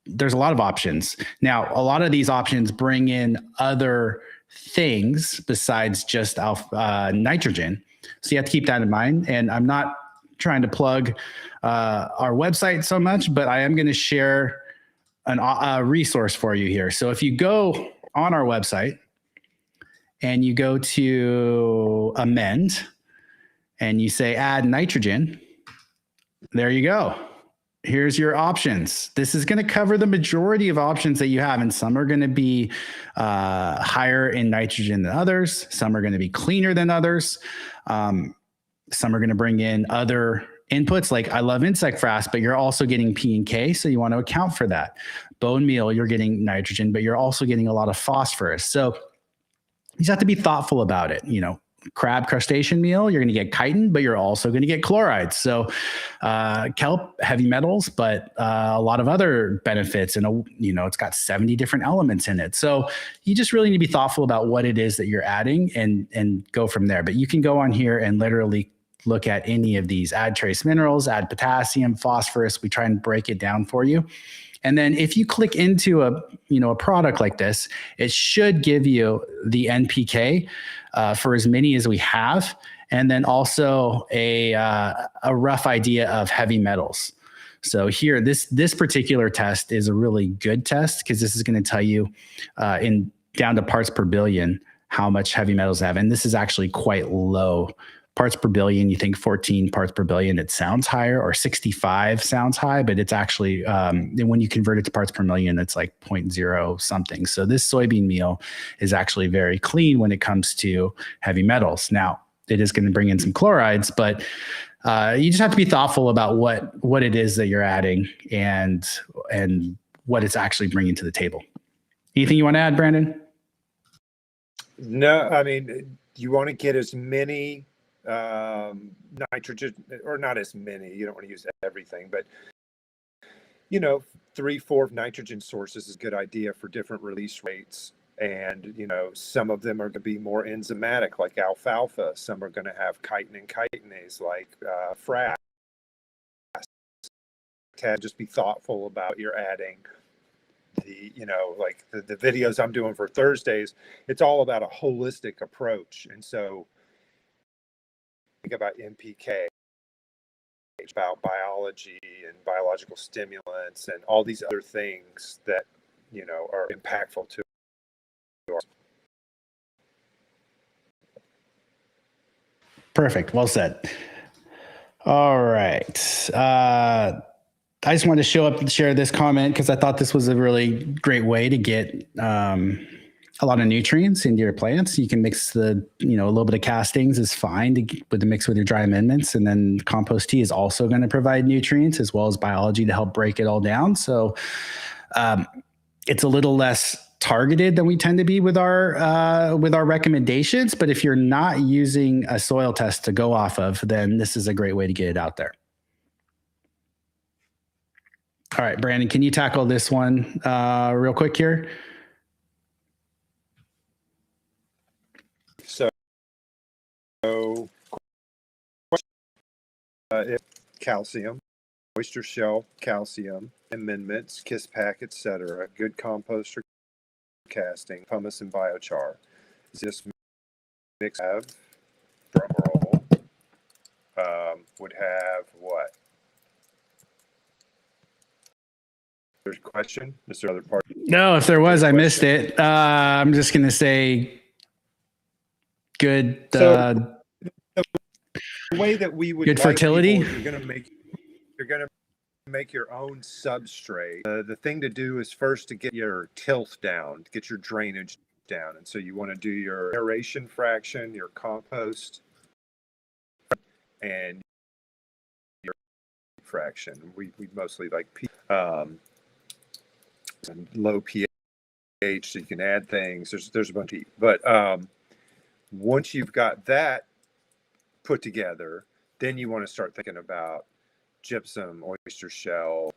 there's a lot of options. Now, a lot of these options bring in other things besides just nitrogen. So you have to keep that in mind. And I'm not trying to plug our website so much, but I am going to share a resource for you here. So if you go on our website and you go to amend and you say add nitrogen, there you go. Here's your options. This is going to cover the majority of options that you have, and some are going to be higher in nitrogen than others. Some are going to be cleaner than others. Some are going to bring in other inputs, like I love insect frass, but you're also getting P and K, so you want to account for that. Bone meal, you're getting nitrogen, but you're also getting a lot of phosphorus. So you just have to be thoughtful about it. Crab crustacean meal, you're going to get chitin, but you're also going to get chlorides. So kelp, heavy metals, but a lot of other benefits. And, it's got 70 different elements in it. So you just really need to be thoughtful about what it is that you're adding and go from there. But you can go on here and literally look at any of these, add trace minerals, add potassium, phosphorus. We try and break it down for you. And then if you click into a product like this, it should give you the NPK for as many as we have, and then also a rough idea of heavy metals. So here, this particular test is a really good test because this is going to tell you in down to parts per billion how much heavy metals have, and this is actually quite low. Parts per billion, you think 14 parts per billion, it sounds higher, or 65 sounds high, but it's actually, when you convert it to parts per million, it's like 0.0 something. So this soybean meal is actually very clean when it comes to heavy metals. Now, it is going to bring in some chlorides, but you just have to be thoughtful about what it is that you're adding and what it's actually bringing to the table. Anything you want to add, Brandon? No, I mean, you want to get as many nitrogen, or not as many, you don't want to use everything, but 3-4 nitrogen sources is a good idea for different release rates. And some of them are going to be more enzymatic, like alfalfa. Some are going to have chitin and chitinase, like frass. Just be thoughtful about your adding. Like the videos I'm doing for Thursdays, it's all about a holistic approach. And so think about NPK, about biology and biological stimulants and all these other things that are impactful to us. Perfect. Well said. All right. I just wanted to show up and share this comment because I thought this was a really great way to get a lot of nutrients into your plants. You can mix a little bit of castings is fine with the mix with your dry amendments. And then compost tea is also going to provide nutrients as well as biology to help break it all down. So it's a little less targeted than we tend to be with our recommendations. But if you're not using a soil test to go off of, then this is a great way to get it out there. All right, Brandon, can you tackle this one real quick here? So if calcium, oyster shell, calcium, amendments, KiS pack, etc., good compost or casting, pumice and biochar. This mix have drum roll would have what? There's a question. Is there other part? No, if there was, I missed it. I'm just going to say good. So the way that we would good like fertility. People, you're going to make your own substrate. The thing to do is first to get your tilth down, to get your drainage down. And so you want to do your aeration fraction, your compost, and your fraction. We mostly like and low pH, so you can add things. There's a bunch of, but once you've got that put together, then you want to start thinking about gypsum, oyster shell,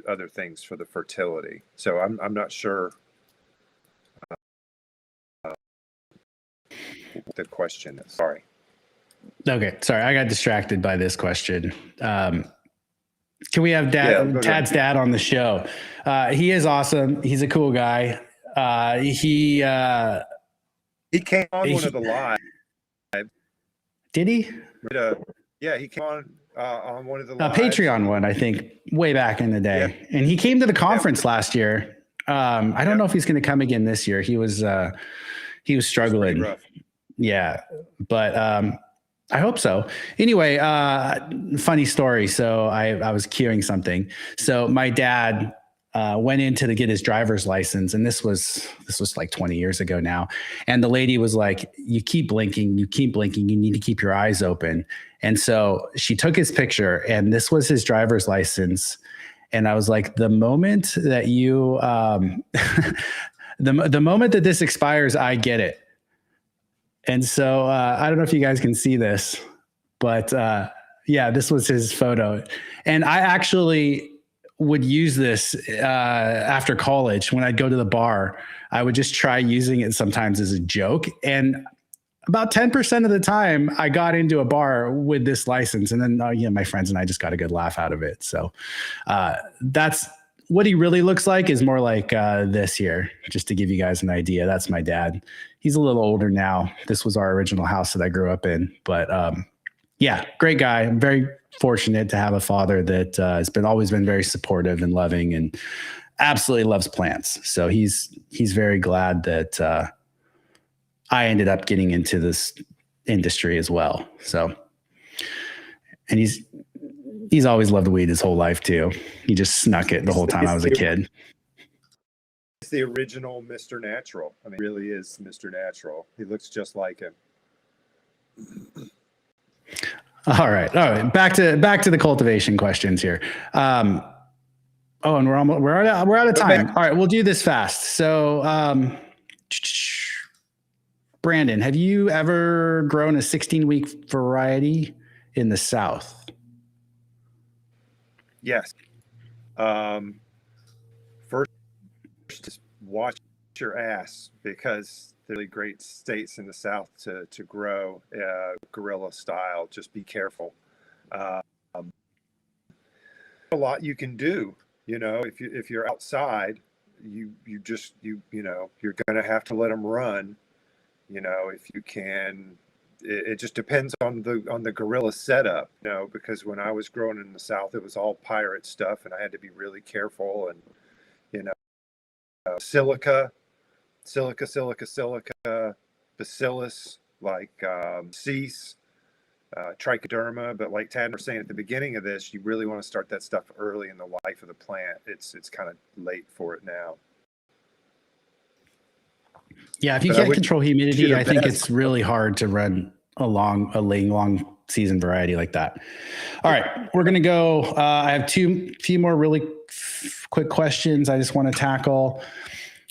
other things for the fertility. So I'm not sure the question is. Sorry. Okay, sorry, I got distracted by this question. Can we have Tad's dad on the show? He is awesome. He's a cool guy. He came on one of the live. Did he? Yeah, he came on one of the lives. Patreon one, I think, way back in the day. Yeah. And he came to the conference last year. I don't know if he's going to come again this year. He was struggling. Yeah, but I hope so. Anyway, funny story. So I was queuing something. So my dad went in to get his driver's license, and this was like 20 years ago now. And the lady was like, "You keep blinking. You need to keep your eyes open." And so she took his picture, and this was his driver's license. And I was like, "The moment that you, the moment that this expires, I get it." And so I don't know if you guys can see this, but yeah, this was his photo. And I actually would use this after college when I'd go to the bar. I would just try using it sometimes as a joke. And about 10% of the time I got into a bar with this license. And then my friends and I just got a good laugh out of it. So that's what he really looks like, is more like this here, just to give you guys an idea. That's my dad. He's a little older now. This was our original house that I grew up in. But yeah, great guy. I'm very fortunate to have a father that has always been very supportive and loving and absolutely loves plants. So he's very glad that I ended up getting into this industry as well. So, and he's always loved weed his whole life too. He just snuck it the whole time I was a kid. It's the original Mr. Natural. I mean, he really is Mr. Natural. He looks just like him. All right. Back to the cultivation questions here. And we're out of time. All right, we'll do this fast. So Brandon, have you ever grown a 16-week variety in the South? Yes. First, just watch your ass, because there's really great states in the South to grow guerrilla style. Just be careful. A lot you can do, if you're outside, you're going to have to let them run. If you can, it just depends on the guerrilla setup, because when I was growing in the South, it was all pirate stuff, and I had to be really careful. And silica, bacillus, like cease, trichoderma. But like Tad was saying at the beginning of this, you really want to start that stuff early in the life of the plant. It's kind of late for it now. Yeah, if you can't control humidity, I think it's really hard to run a long season variety like that. All right, we're gonna go. I have few more really quick questions I just want to tackle.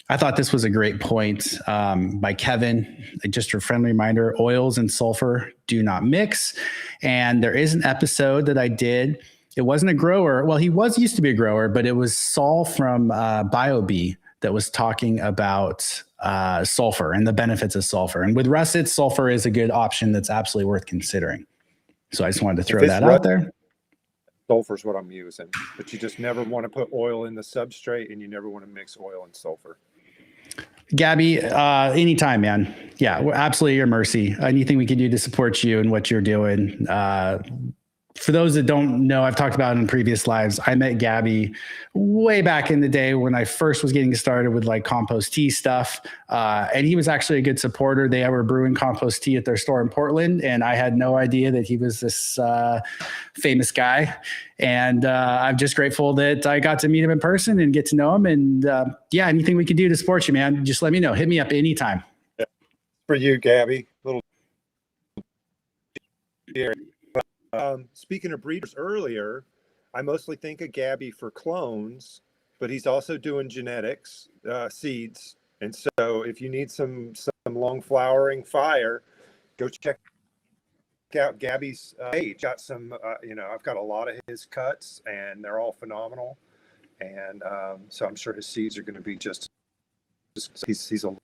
I thought this was a great point by Kevin. Just a friendly reminder: oils and sulfur do not mix. And there is an episode that I did. It wasn't a grower. Well, he used to be a grower, but it was Saul from BioBee that was talking about sulfur and the benefits of sulfur. And with russets, sulfur is a good option that's absolutely worth considering. So I just wanted to throw that out there. Sulfur is what I'm using, but you just never want to put oil in the substrate, and you never want to mix oil and sulfur. Gabby, anytime, man. Yeah, we're absolutely your mercy. Anything we can do to support you and what you're doing. For those that don't know, I've talked about it in previous lives. I met Gabby way back in the day when I first was getting started with like compost tea stuff. And he was actually a good supporter. They were brewing compost tea at their store in Portland. And I had no idea that he was this famous guy. And I'm just grateful that I got to meet him in person and get to know him. And yeah, anything we can do to support you, man, just let me know. Hit me up anytime. Yeah. For you, Gabby. Speaking of breeders earlier, I mostly think of Gabby for clones, but he's also doing genetics, seeds. And so if you need some long flowering fire, go check out Gabby's page. Got some, I've got a lot of his cuts, and they're all phenomenal. And so I'm sure his seeds are going to be he's a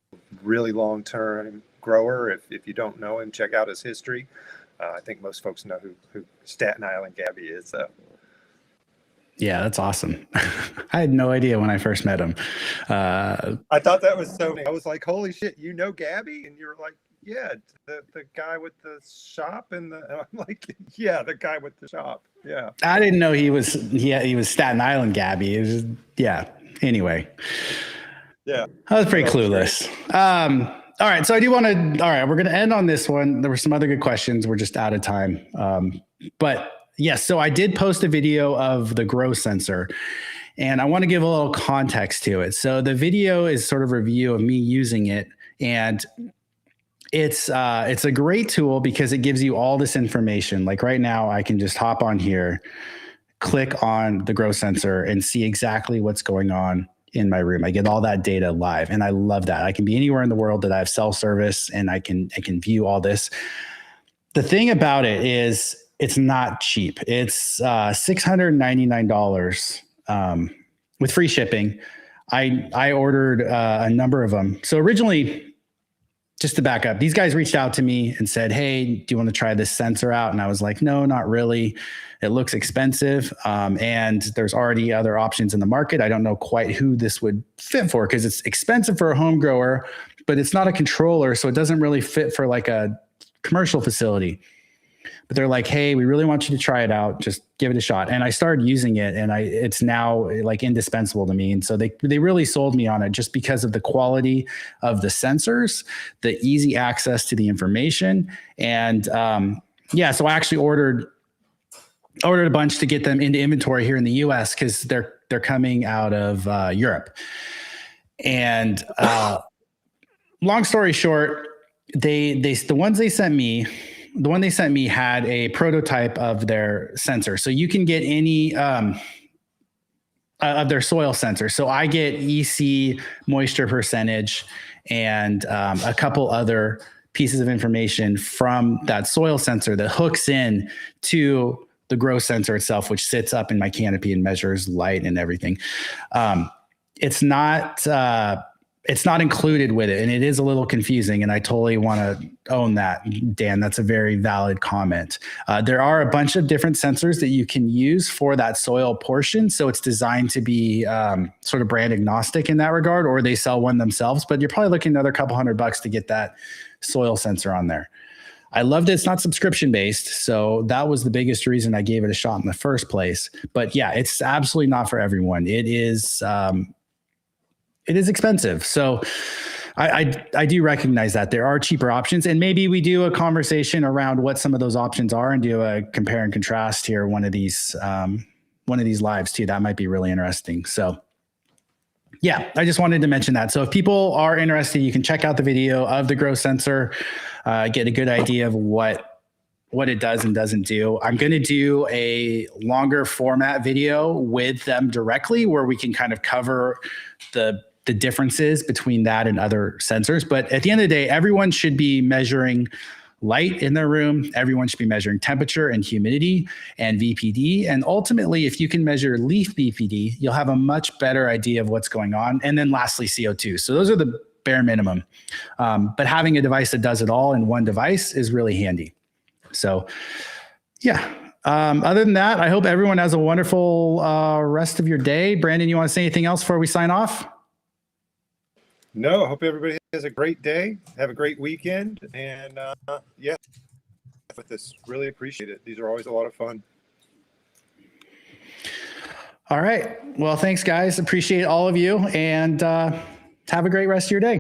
really long-term grower. If you don't know him, check out his history. I think most folks know who Staten Island Gabby is. Yeah, that's awesome. I had no idea when I first met him. I thought that was so neat. I was like, holy shit, you know Gabby? And you were like, yeah, the guy with the shop. And I'm like, yeah, the guy with the shop. Yeah. I didn't know he was Staten Island Gabby. It was just, yeah. Anyway. Yeah. I was pretty clueless. All right. So I do want to, we're going to end on this one. There were some other good questions. We're just out of time. But yes, so I did post a video of the grow sensor, and I want to give a little context to it. So the video is sort of a review of me using it, and it's a great tool because it gives you all this information. Like right now, I can just hop on here, click on the grow sensor, and see exactly what's going on in my room. I get all that data live, and I love that. I can be anywhere in the world that I have cell service, and I can view all this. The thing about it is it's not cheap. It's $699 with free shipping. I ordered a number of them. So originally, just to back up, these guys reached out to me and said, hey, do you want to try this sensor out? And I was like, no, not really. It looks expensive. And there's already other options in the market. I don't know quite who this would fit for because it's expensive for a home grower, but it's not a controller. So it doesn't really fit for like a commercial facility. But they're like, hey, we really want you to try it out. Just give it a shot. And I started using it, and it's now like indispensable to me. And so they really sold me on it just because of the quality of the sensors, the easy access to the information. And so I actually ordered a bunch to get them into inventory here in the US because they're coming out of Europe. And long story short, the ones they sent me, the one they sent me had a prototype of their sensor. So you can get any of their soil sensor. So I get EC, moisture percentage, and a couple other pieces of information from that soil sensor that hooks in to the grow sensor itself, which sits up in my canopy and measures light and everything. It's not included with it, and it is a little confusing, and I totally want to own that, Dan. That's a very valid comment. There are a bunch of different sensors that you can use for that soil portion, so it's designed to be sort of brand agnostic in that regard, or they sell one themselves, but you're probably looking another couple $100 to get that soil sensor on there. I love that it's not subscription based, so that was the biggest reason I gave it a shot in the first place. But yeah, it's absolutely not for everyone. It is expensive. So I do recognize that there are cheaper options, and maybe we do a conversation around what some of those options are and do a compare and contrast here. One of these lives too. That might be really interesting. So yeah, I just wanted to mention that. So if people are interested, you can check out the video of the grow sensor, get a good idea of what it does and doesn't do. I'm going to do a longer format video with them directly where we can kind of cover the differences between that and other sensors. But at the end of the day, everyone should be measuring light in their room. Everyone should be measuring temperature and humidity and VPD. And ultimately, if you can measure leaf VPD, you'll have a much better idea of what's going on. And then lastly, CO2. So those are the bare minimum. But having a device that does it all in one device is really handy. So yeah. Other than that, I hope everyone has a wonderful rest of your day. Brandon, you want to say anything else before we sign off? No, I hope everybody has a great day. Have a great weekend. And yeah, with this, really appreciate it. These are always a lot of fun. All right. Well, thanks, guys. Appreciate all of you. And have a great rest of your day.